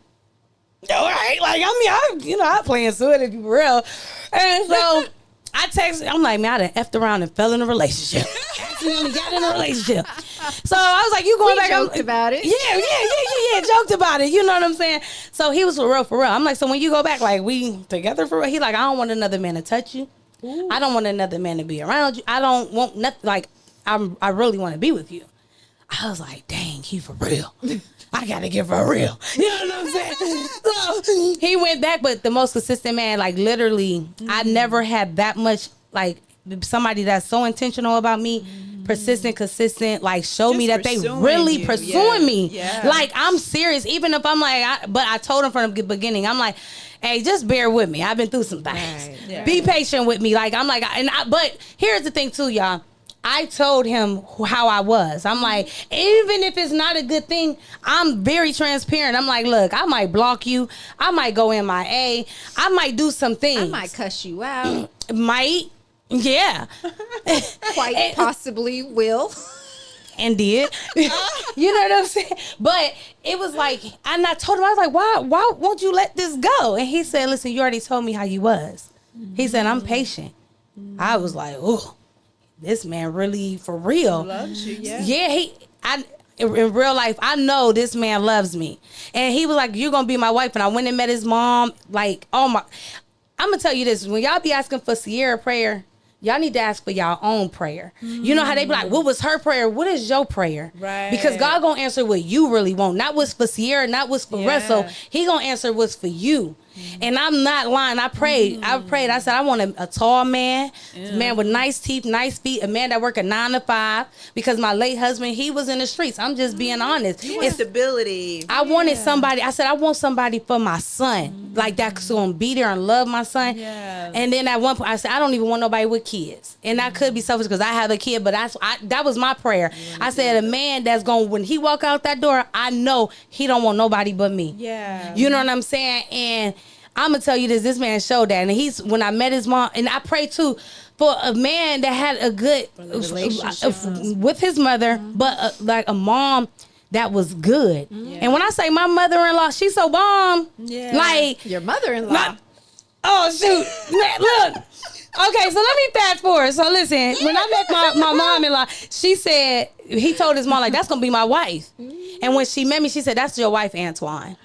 All right. Like, I mean, I'm playing suit if you real. And so I texted, I'm like, man, I done effed around and fell in a relationship. Accidentally got in a relationship. So I was like, you going back? Joked about it. Yeah, joked about it. You know what I'm saying? So he was for real. I'm like, so when you go back, like, we together for real? He like, I don't want another man to touch you. Ooh. I don't want another man to be around you. I don't want nothing. Like, I really want to be with you. I was like, dang, he for real. I gotta get for real. You know what I'm saying? So he went back, but the most consistent man, like literally, I never had that much, like somebody that's so intentional about me, persistent, consistent, like show just me that they really pursuing me. Yeah. Like I'm serious, even if I'm like, but I told him from the beginning, I'm like, hey, just bear with me. I've been through some things. Right. Yeah. Be patient with me. Like I'm like, but here's the thing too, y'all. I told him how I was. I'm like, even if it's not a good thing, I'm very transparent. I'm like, look, I might block you. I might go MIA. I might do some things. I might cuss you out. Might. Yeah. Quite possibly will. and did. You know what I'm saying? But it was like, and I told him, I was like, why won't you let this go? And he said, listen, you already told me how you was. He said, I'm patient. I was like, oh, this man really for real. Loves you, yeah. Yeah, in real life, I know this man loves me. And he was like, you're going to be my wife. And I went and met his mom. Like, oh my, I'm going to tell you this. When y'all be asking for Sierra prayer, y'all need to ask for y'all own prayer. You know how they be like, what was her prayer? What is your prayer? Right. Because God going to answer what you really want. Not what's for Sierra, not what's for Russell. He going to answer what's for you. And I'm not lying. I prayed. I said, I want a tall man, a man with nice teeth, nice feet, a man that work a 9 to 5. Because my late husband, he was in the streets. I'm just being honest. You want stability. I wanted somebody. I said, I want somebody for my son, like that's gonna be there and love my son. Yeah. And then at one point, I said, I don't even want nobody with kids. And I could be selfish because I have a kid, but that was my prayer. I said, a man that's going, when he walk out that door, I know he don't want nobody but me. Yeah. You know what I'm saying? And I'm gonna tell you this man showed that. And when I met his mom, and I prayed too for a man that had a good relationship with his mother, but like a mom that was good. And when I say my mother-in-law, she's so bomb. Yeah. Like your mother-in-law. Oh shoot. Man, look. Okay, so let me fast forward. So listen, when I met my mom-in-law, she said, he told his mom, like, that's gonna be my wife. And when she met me, she said, that's your wife, Antoine.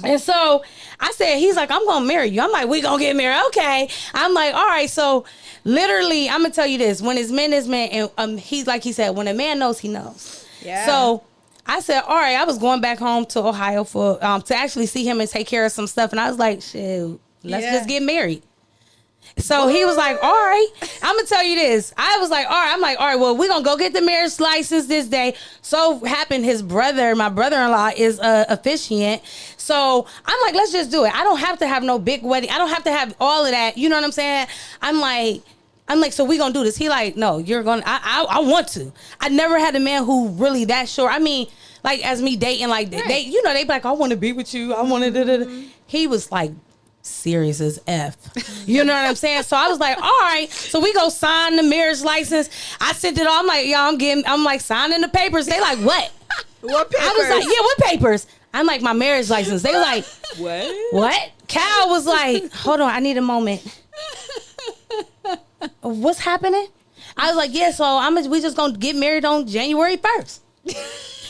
And so I said, he's like, I'm going to marry you. I'm like, we going to get married. Okay. I'm like, all right. So literally, I'm going to tell you this. When it's men, it's men. And he's like he said, when a man knows, he knows. Yeah. So I said, all right. I was going back home to Ohio for to actually see him and take care of some stuff. And I was like, shoot, let's just get married. So he was like, all right, I'm going to tell you this. I was like, all right. I'm like, all right, well, we're going to go get the marriage license this day. So happened his brother, my brother-in-law is officiant. So I'm like, let's just do it. I don't have to have no big wedding. I don't have to have all of that. You know what I'm saying? I'm like, so we going to do this. He like, no, you're going to, I want to. I never had a man who really that sure. I mean, like as me dating, like they, you know, they be like, I want to be with you. I want to, He was like, serious as F. You know what I'm saying? So I was like, all right. So we go sign the marriage license. I sent it all. I'm like, y'all, I'm like signing the papers. They like, what? What papers? I was like, yeah, what papers? I'm like, my marriage license. They like, what? Cal was like, hold on, I need a moment. What's happening? I was like, yeah, so we just gonna get married on January 1st.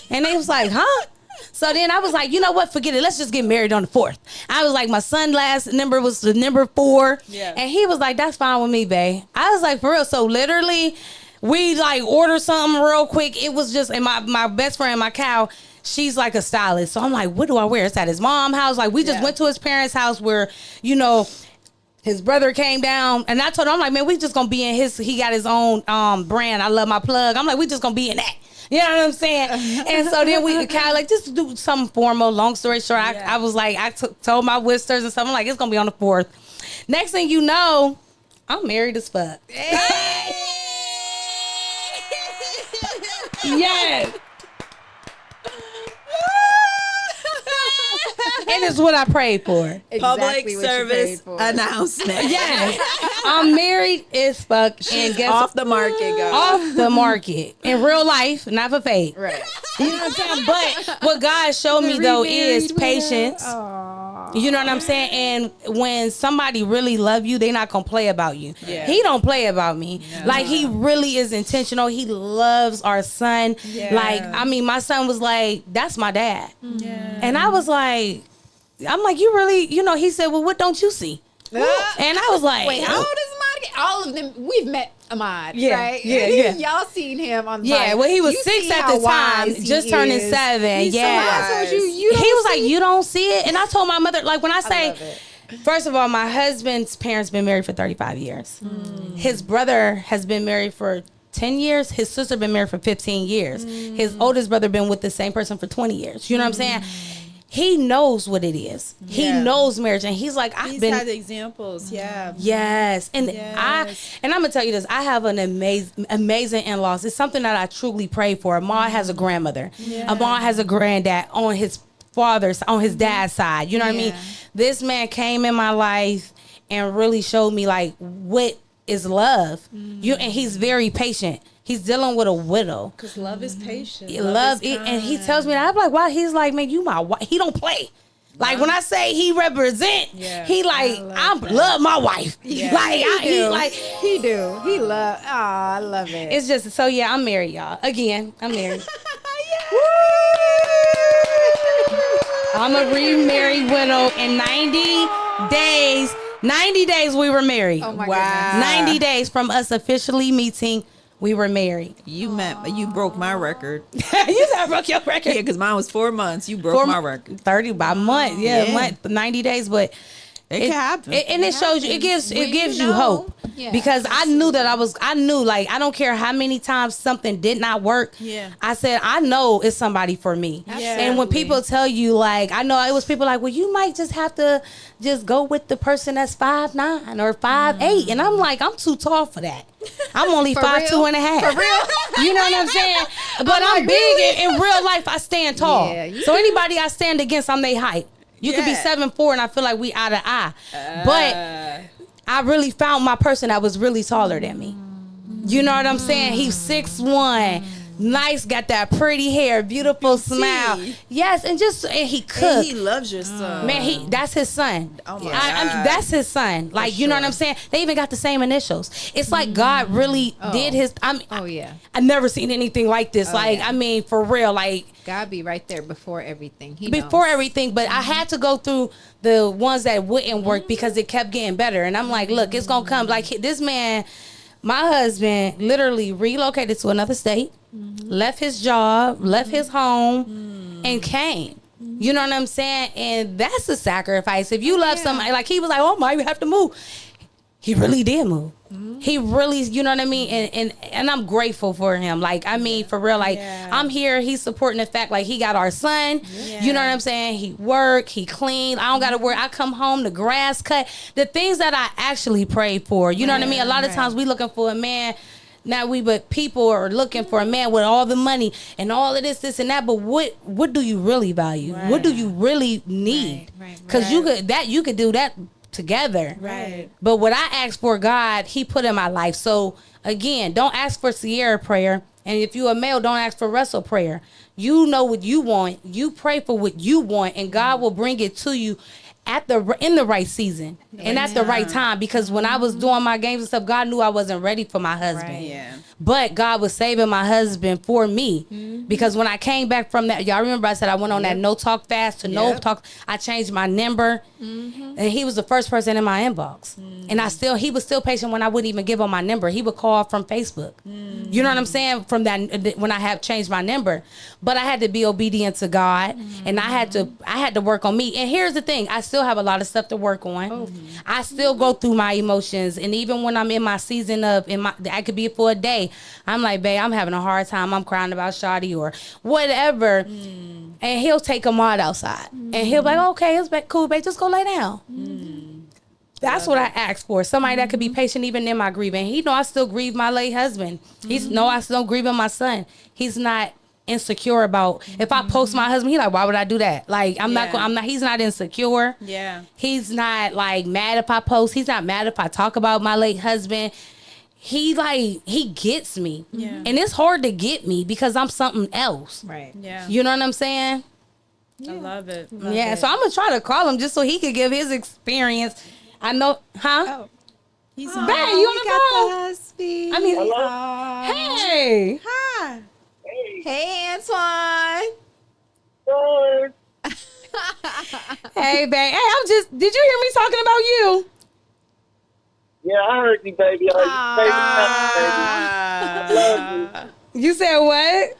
And they was like, huh? So then I was like, you know what? Forget it. Let's just get married on the 4th. I was like, my son last number was the number 4. Yeah. And he was like, that's fine with me, babe. I was like, for real. So literally, we like ordered something real quick. It was just, and my best friend, my cow, she's like a stylist. So I'm like, what do I wear? It's at his mom's house. Like we just went to his parents' house where, you know, his brother came down, and I told him, I'm like, man, we just gonna be in he got his own brand. I love my plug. I'm like, we just gonna be in that. You know what I'm saying? And so then we kind of like just do something formal. Long story short, I was like, told my whisters and stuff. I'm like, it's gonna be on the 4th. Next thing you know, I'm married as fuck. Hey! Yes. And it's what I prayed for. Public service announcement. Yeah. I'm married as fuck. And guess off the market, guys. Off the market. In real life, not for fake. Right. You know what I'm saying? But what God showed me, though, is patience. You know what I'm saying? And when somebody really love you, they not going to play about you. Yeah. He don't play about me. No. Like, he really is intentional. He loves our son. Yeah. Like, I mean, my son was like, that's my dad. Yeah. And I was like, I'm like, you really, you know, he said, well, what don't you see? And I was like, wait, how old is Ahmad? All of them, we've met Ahmad, yeah, right? Yeah. Y'all seen him on the bike. Well, he was 6 at the time, just turning 7. He's yeah. So he was like, you don't see it? And I told my mother, like, when I say, first of all, my husband's parents been married for 35 years. His brother has been married for 10 years. His sister been married for 15 years. His oldest brother been with the same person for 20 years. You know what I'm saying? He knows what it is. Yeah. He knows marriage, and he's like, he's had examples. Yeah. Yes, and I'm gonna tell you this. I have an amazing in-laws. It's something that I truly pray for. Ahmad has a grandmother. Yeah. Ahmad has a granddad on his dad's side. You know what I mean? This man came in my life and really showed me like what is love. And he's very patient. He's dealing with a widow. Because love is patient. Love is and he tells me that. I'm like, why? He's like, man, you my wife. He don't play. Like when I say he represent, he like I love my wife. Yeah. Like he do. He love. Oh, I love it. It's just so yeah. I'm married, y'all. Again, I'm married. I'm a remarried widow in 90 days. 90 days we were married. Oh my Wow. 90 days from us officially meeting, we were married. You broke my record. You said I broke your record. Yeah, because mine was 4 months. You broke my record. 30 by month. Yeah, month, 90 days. But It can happen. And it shows you, it gives you hope. Yeah, because I knew like, I don't care how many times something did not work. Yeah. I said, I know it's somebody for me. Yeah. And when people tell you, like, I know it was people like, well, you might just have to just go with the person that's 5'9" or 5'8". And I'm like, I'm too tall for that. I'm only 5'2" and a half. For real? You know what I'm saying? But I'm big in real life. I stand tall. Yeah, so anybody I stand against, I'm their height. You could be 7'4" and I feel like we out of eye. But I really found my person that was really taller than me. You know what I'm saying? He's 6'1", nice, got that pretty hair, beautiful smile. Yes, and he cooked. And he loves your son. Man, that's his son. Oh my I mean, God. that's his son. Like, you know what I'm saying? They even got the same initials. It's like God really did his. Oh yeah. I've never seen anything like this. Like, yeah. I mean, for real. Like, God be right there before everything. before everything, but I had to go through the ones that wouldn't work because it kept getting better. And I'm like, look, it's gonna come. Like, this man, my husband, literally relocated to another state, left his job, left his home, and came. You know what I'm saying? And that's a sacrifice. If you love somebody, like he was like, oh my, you have to move. He really did move. He really, you know what I mean? And I'm grateful for him. Like, I mean, for real, like, I'm here. He's supporting the fact, like, he got our son. You know what I'm saying? He work, he clean. I don't got to worry. I come home, the grass cut. The things that I actually prayed for. You know what I mean? A lot of times we looking for a man. But people are looking for a man with all the money and all of this and that. But what do you really value? Right. What do you really need? Because you could do that together. Right. But what I asked for, God, he put in my life. So again, don't ask for Sierra prayer. And if you're a male, don't ask for Russell prayer. You know what you want. You pray for what you want, and God will bring it to you in the right season and at the right time. Because when I was doing my games and stuff, God knew I wasn't ready for my husband. Right. Yeah. But God was saving my husband for me. Because when I came back from that, y'all remember I said I went on that no talk fast to no talk. I changed my number, and he was the first person in my inbox. And he was still patient when I wouldn't even give him my number. He would call from Facebook. You know what I'm saying? From that, when I have changed my number, but I had to be obedient to God, and I had to work on me. And here's the thing: I still have a lot of stuff to work on. I still go through my emotions, and even when I'm in my season I could be for a day. I'm like, babe, I'm having a hard time. I'm crying about Shawty or whatever. And he'll take them all outside. And he'll be like, okay, it's cool, babe. Just go lay down. That's what I asked for. Somebody that could be patient even in my grieving. He know I still grieve my late husband. He's know I still grieving my son. He's not insecure about if I post my husband. He like, why would I do that? Like, he's not insecure. Yeah. He's not like mad if I post. He's not mad if I talk about my late husband. He gets me. Yeah. And it's hard to get me because I'm something else. Right. Yeah. You know what I'm saying? I love it. So I'm gonna try to call him just so he could give his experience. I know, huh? Oh. He's on. Babe, you on the phone? husband. I mean, Hello. Hey. Hi. Hey, Antoine. Hey, babe. Hey, did you hear me talking about you? Yeah, I heard you, baby. I love you. You said what?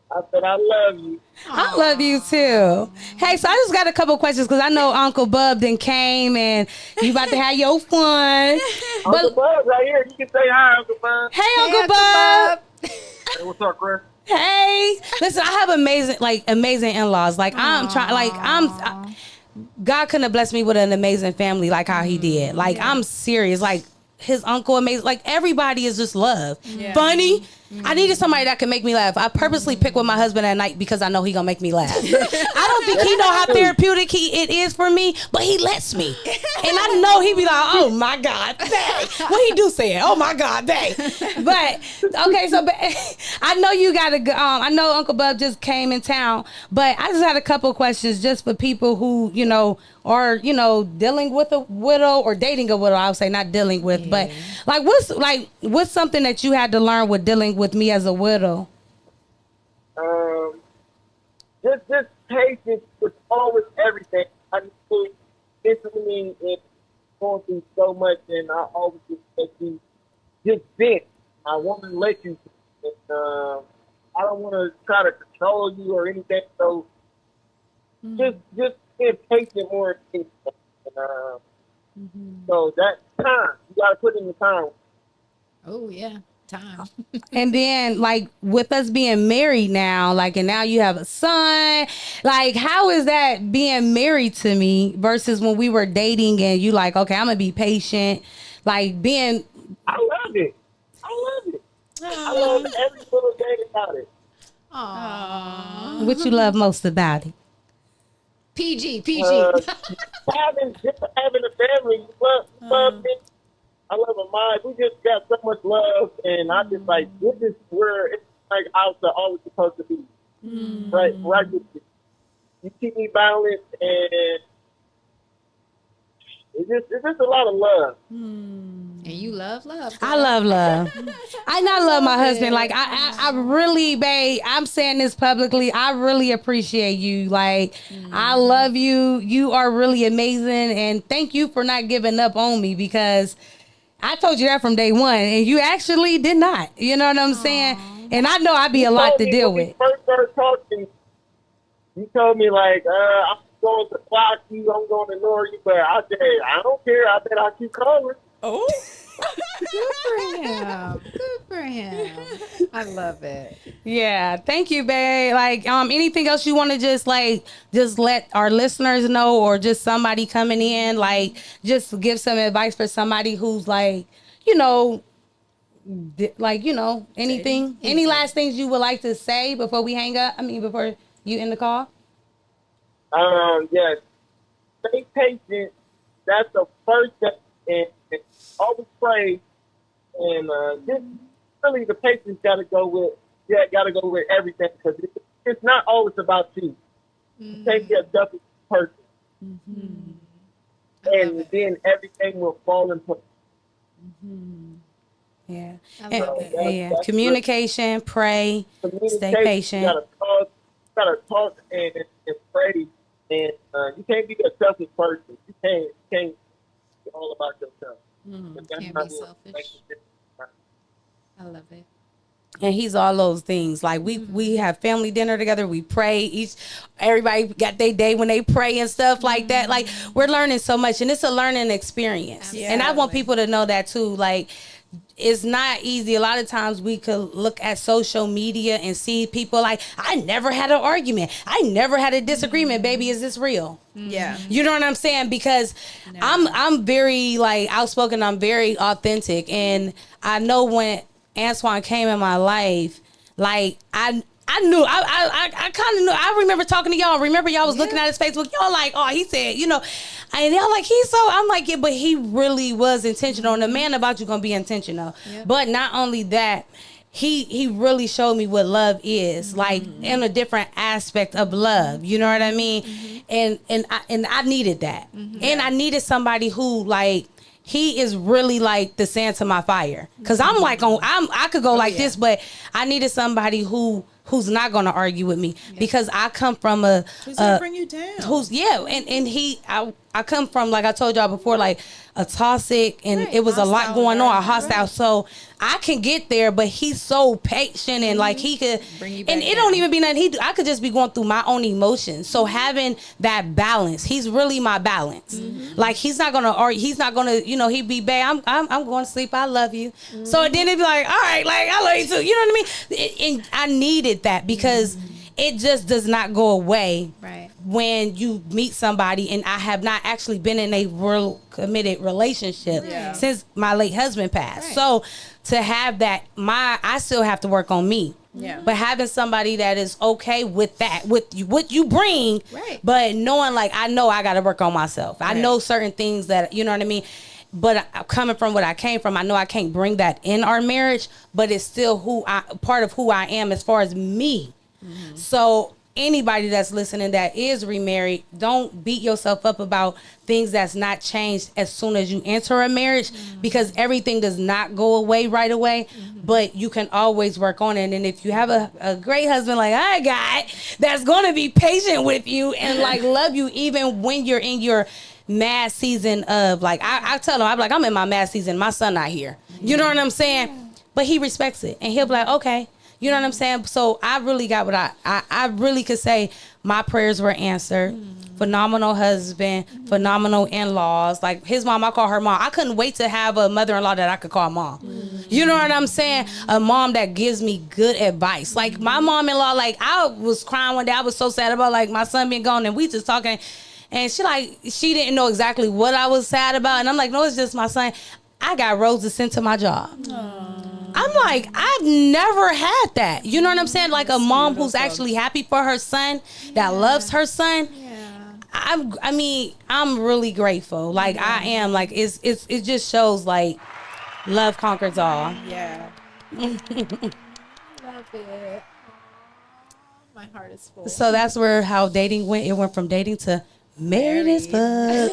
I said I love you. I love you too. Hey, so I just got a couple questions because I know Uncle Bub then came and you about to have your fun. Uncle Bub right here. You can say hi, Uncle Bub. Hey, Uncle Bub. Hey, what's up, Chris? Hey, listen, I have amazing in-laws. Like, I'm trying, God couldn't have blessed me with an amazing family like how he did. Like, I'm serious. Like, his uncle, amazing. Like, everybody is just love. Yeah. Funny. I needed somebody that could make me laugh. I purposely pick with my husband at night because I know he gonna make me laugh. I don't think he know how therapeutic it is for me, but he lets me. And I know he be like, oh my God, dang. What he do say it? Oh my God, dang. But, okay, so I know you got to, I know Uncle Bub just came in town, but I just had a couple of questions just for people who, are, dealing with a widow or dating a widow, I would say, not dealing with, but what's something that you had to learn with dealing with me as a widow? Just patience with always everything. I mean, mentally and going through so much, and I always just let you just vent. I want to let you, and I don't want to try to control you or anything. So just being patient more. And, so that time you got to put in the time. Oh yeah. Time. And then with us being married now, and now you have a son, how is that being married to me versus when we were dating and you okay, I'm gonna be patient, being. I love it. I love every little thing about it. Aww. What you love most about it? PG. Having a family, you love it. I love her mind. We just got so much love, and I just this is where it's I was always supposed to be. Right with you. You keep me balanced, and it's just a lot of love. And you love. I love love. I love my husband. I really, babe, I'm saying this publicly. I really appreciate you. I love you. You are really amazing, and thank you for not giving up on me because I told you that from day one, and you actually did not. You know what I'm saying? And I know I'd be a lot to deal with. First started talking, you told me I'm going to block you, I'm going to ignore you, but I said I don't care. I bet I keep calling. Oh, Good for him. I love it. Yeah, thank you, babe. Anything else you want to just let our listeners know, or just somebody coming in, just give some advice for somebody who's anything. Any last things you would like to say before we hang up? Before you end the call? Yes. Stay patient. That's the first step, and always pray. And just really, the patience got to go with everything, because it's not always about you. You take yourself as a person, and then everything will fall into place. Yeah. That's Communication, pray, stay patient. You gotta talk and pray, and you can't be a selfish person. You can't be all about yourself. Can't be selfish. I love it. And he's all those things. We have family dinner together. We pray. Everybody got their day when they pray and stuff like that. We're learning so much, and it's a learning experience. Yeah, and I want people to know that too. It's not easy. A lot of times we could look at social media and see people I never had an argument. I never had a disagreement. Baby, is this real? yeah. You know what I'm saying? Because I'm very outspoken. I'm very authentic, and I know when Antoine came in my life, I knew, I kind of knew. I remember talking to y'all. Remember y'all was looking at his Facebook. Y'all oh, he said, and y'all he's so, I'm yeah, but he really was intentional. And the man about you gonna be intentional. Yep. But not only that, he really showed me what love is, in a different aspect of love. You know what I mean? And I needed that. And I needed somebody who he is really the sand to my fire. Cause I'm I could go this, but I needed somebody who's not going to argue with me, because I come from who's going to bring you down. I come from, I told y'all before, a toxic, and it was hostile, a lot going on, a hostile. Right. So I can get there, but he's so patient, and he could bring you back and it down. Don't even be nothing. I could just be going through my own emotions. So having that balance, he's really my balance. He's not gonna argue. He's not gonna, he'd be bad. I'm going to sleep. I love you. So then it'd be all right, I love you too. You know what I mean? And I needed that, because it just does not go away. Right. When you meet somebody, and I have not actually been in a real committed relationship since my late husband passed. Right. So to have that, I still have to work on me. Yeah. But having somebody that is okay with that, with what you bring, Right. but knowing like, I know I got to work on myself. I Right. know certain things that, you know what I mean? But coming from what I came from, I know I can't bring that in our marriage, but it's still part of who I am as far as me. So anybody that's listening that is remarried, don't beat yourself up about things that's not changed as soon as you enter a marriage, because everything does not go away right away, but you can always work on it. And if you have a great husband like I got, that's going to be patient with you and like love you even when you're in your mad season of like, I tell him, I'm like, I'm in my mad season, my son not here, you know what I'm saying? But he respects it and he'll be like, okay. You know what I'm saying? So I really got what I really could say my prayers were answered. Phenomenal husband, phenomenal in-laws. Like his mom, I call her mom. I couldn't wait to have a mother-in-law that I could call mom. You know what I'm saying? A mom that gives me good advice. Like my mom-in-law, like I was crying one day. I was so sad about like my son being gone and we just talking. And she didn't know exactly what I was sad about. And I'm like, no, it's just my son. I got roses sent to my job. I'm like, I've never had that. You know what I'm saying? Like a mom who's actually happy for her son, that loves her son. Yeah. I'm really grateful. Like I am. Like it just shows like love conquers all. Yeah. Love it. My heart is full. So that's how dating went. It went from dating to married as fuck.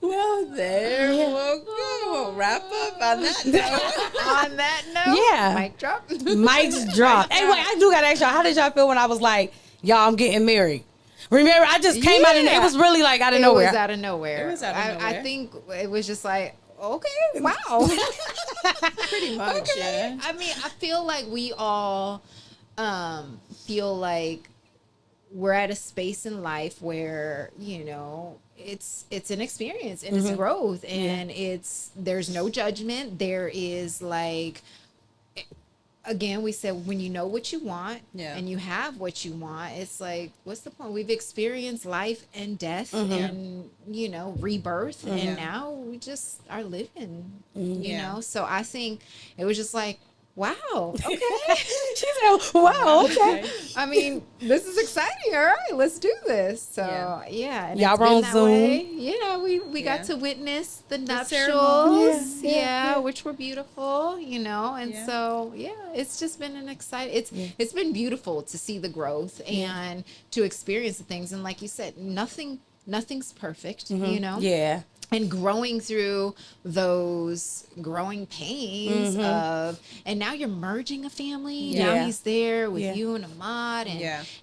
Well, there we'll go. We'll wrap up on that note. On that note, Yeah. mic drop. Mike's drop. Hey, wait, I do got to ask y'all, how did y'all feel when I was like, y'all, I'm getting married? Remember, I just came out and it was really like out of nowhere. It was out of nowhere. It was out of I nowhere. think it was just like, okay, wow. Pretty much, yeah. I mean, I feel like we all feel like we're at a space in life where, you know, it's an experience and it's growth and there's no judgment. There is like, again, we said when you know what you want and you have what you want, it's like, what's the point? We've experienced life and death and, you know, rebirth. And now we just are living, you know? So I think it was just like, wow, okay. She said, wow, okay. I mean, this is exciting. All right, let's do this. So yeah, and y'all it's were been on that Zoom. way. Yeah, we got to witness the ceremony. nuptials. Yeah, which were beautiful, you know. And so yeah, it's just been an exciting. It's been beautiful to see the growth and to experience the things. And like you said, nothing's perfect, you know. Yeah. And growing through those growing pains and now you're merging a family. Now Yeah. he's there with Yeah. you and Ahmad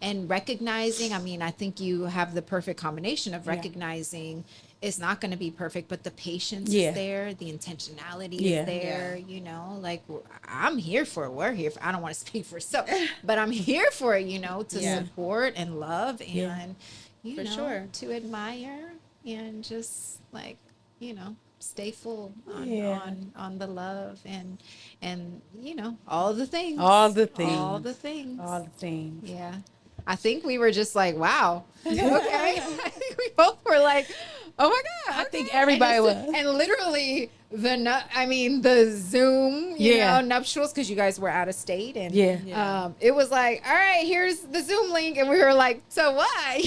and recognizing, I mean, I think you have the perfect combination of recognizing it's not going to be perfect, but the patience is there, the intentionality is there, you know, like I'm here for it. We're here for, I don't want to speak for self, but I'm here for it, you know, to support and love and, you know, to admire and just like, you know, stay full on the love and you know, all the things. Yeah. I think we were just like, wow. Okay. I think we both were like, oh my God. I think everybody was. And literally the Zoom, you know, nuptials, because you guys were out of state. And it was like, all right, here's the Zoom link. And we were like, so what? I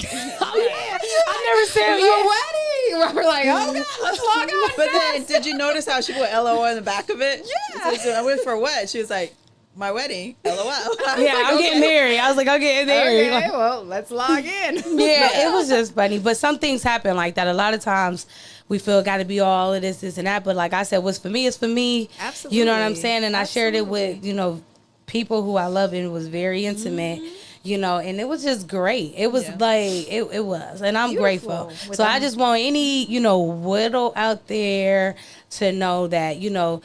never said your wedding. We're like, oh God, let's log on. But then, did you notice how she put LOL in the back of it? Yeah. So I went for what? She was like, my wedding, LOL. I'm getting married. I was like, I'm getting married. Okay, well, let's log in. It was just funny. But some things happen like that. A lot of times we feel got to be all of this and that. But like I said, what's for me is for me. Absolutely. You know what I'm saying? And I shared it with, you know, people who I love, and it was very intimate. You know, and it was just great. It was like, it was. And I'm grateful. So I just want any, you know, widow out there to know that, you know,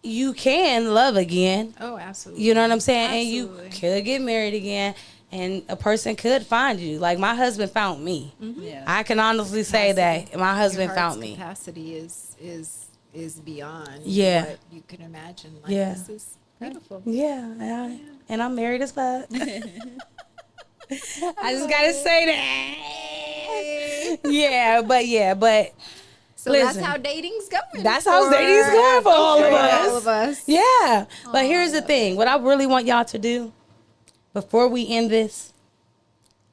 you can love again. Oh, absolutely. You know what I'm saying? Absolutely. And you could get married again, and a person could find you. Like my husband found me. I can honestly say that my husband found me. Capacity is beyond what you can imagine. Like this is beautiful. And I'm married as fuck. I just gotta say that. but So Listen, that's how dating's going. That's how dating's going for all of us. All of us. Yeah. But here's the thing. What I really want y'all to do before we end this,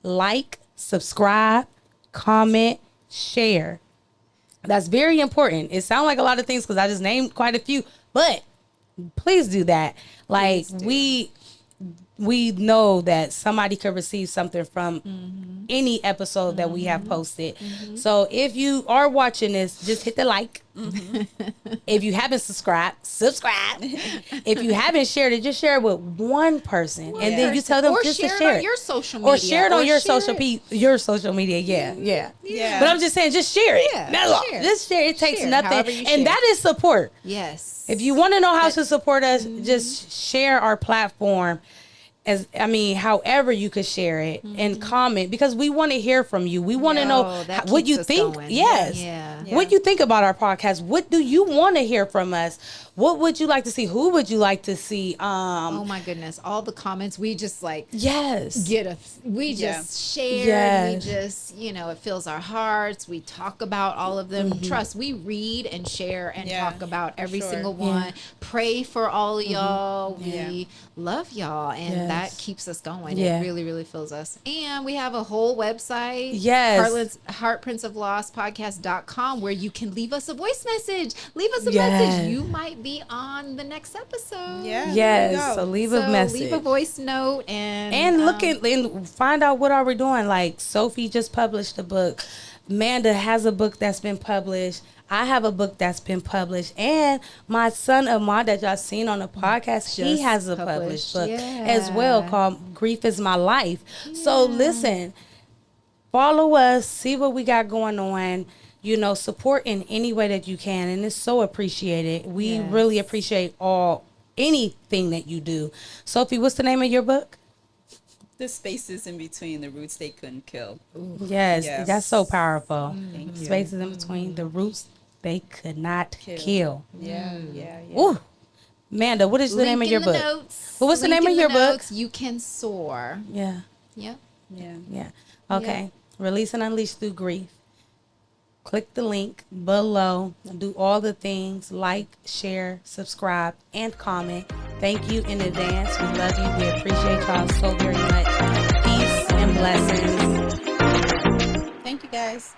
like, subscribe, comment, share. That's very important. It sounds like a lot of things because I just named quite a few, but please do that. Like, we know that somebody could receive something from any episode that we have posted. So if you are watching this, just hit the like. If you haven't subscribed, subscribe. If you haven't shared it, just share it with one person, and then you tell them or just to share share it on it. your social media. Or share it on your share social it. your social media. Yeah. Yeah. But I'm just saying, just share it. Yeah, That's all. share. Just share. It takes Share, nothing, however you and share. that is support. Yes. If you want to know how to support us, just share our platform. However you could share it and comment, because we want to hear from you. We want to know that what you keeps us think. going. Yes. Yeah. What you think about our podcast. What do you want to hear from us? What would you like to see? Who would you like to see? Oh my goodness. All the comments, we just like Yes. we just share. Yes. We just, it fills our hearts. We talk about all of them. Trust, we read and share and talk about every single one. Pray for all of y'all. We love y'all. And that keeps us going. Yeah. It really, really fills us. And we have a whole website. Yes. Heartprints of Loss podcast.com, where you can leave us a voice message. Leave us a Yes. message. You might be on the next episode. Yeah. Yes. So leave a message. Leave a voice note and look at and find out what are we doing. Like, Sophie just published a book. Amanda has a book that's been published. I have a book that's been published, and my son Ahmad that y'all seen on the podcast, he Just has a published book yeah. as well called "Grief Is My Life." So listen, follow us, see what we got going on. Support in any way that you can, and it's so appreciated. We really appreciate anything that you do. Sophie, what's the name of your book? The spaces in between, the roots they couldn't kill. Yes, Yes. that's so powerful. Thank you. Spaces in between, the roots they could not kill. Yeah. Ooh, Amanda, what is the name of your book? Well, what's the name of your book? You Can Soar. Yeah, Yep. Yeah. okay. Release and unleash through grief. Click the link below. Do all the things: like, share, subscribe, and comment. Thank you in advance. We love you. We appreciate y'all so very much. Peace and blessings. Thank you, guys.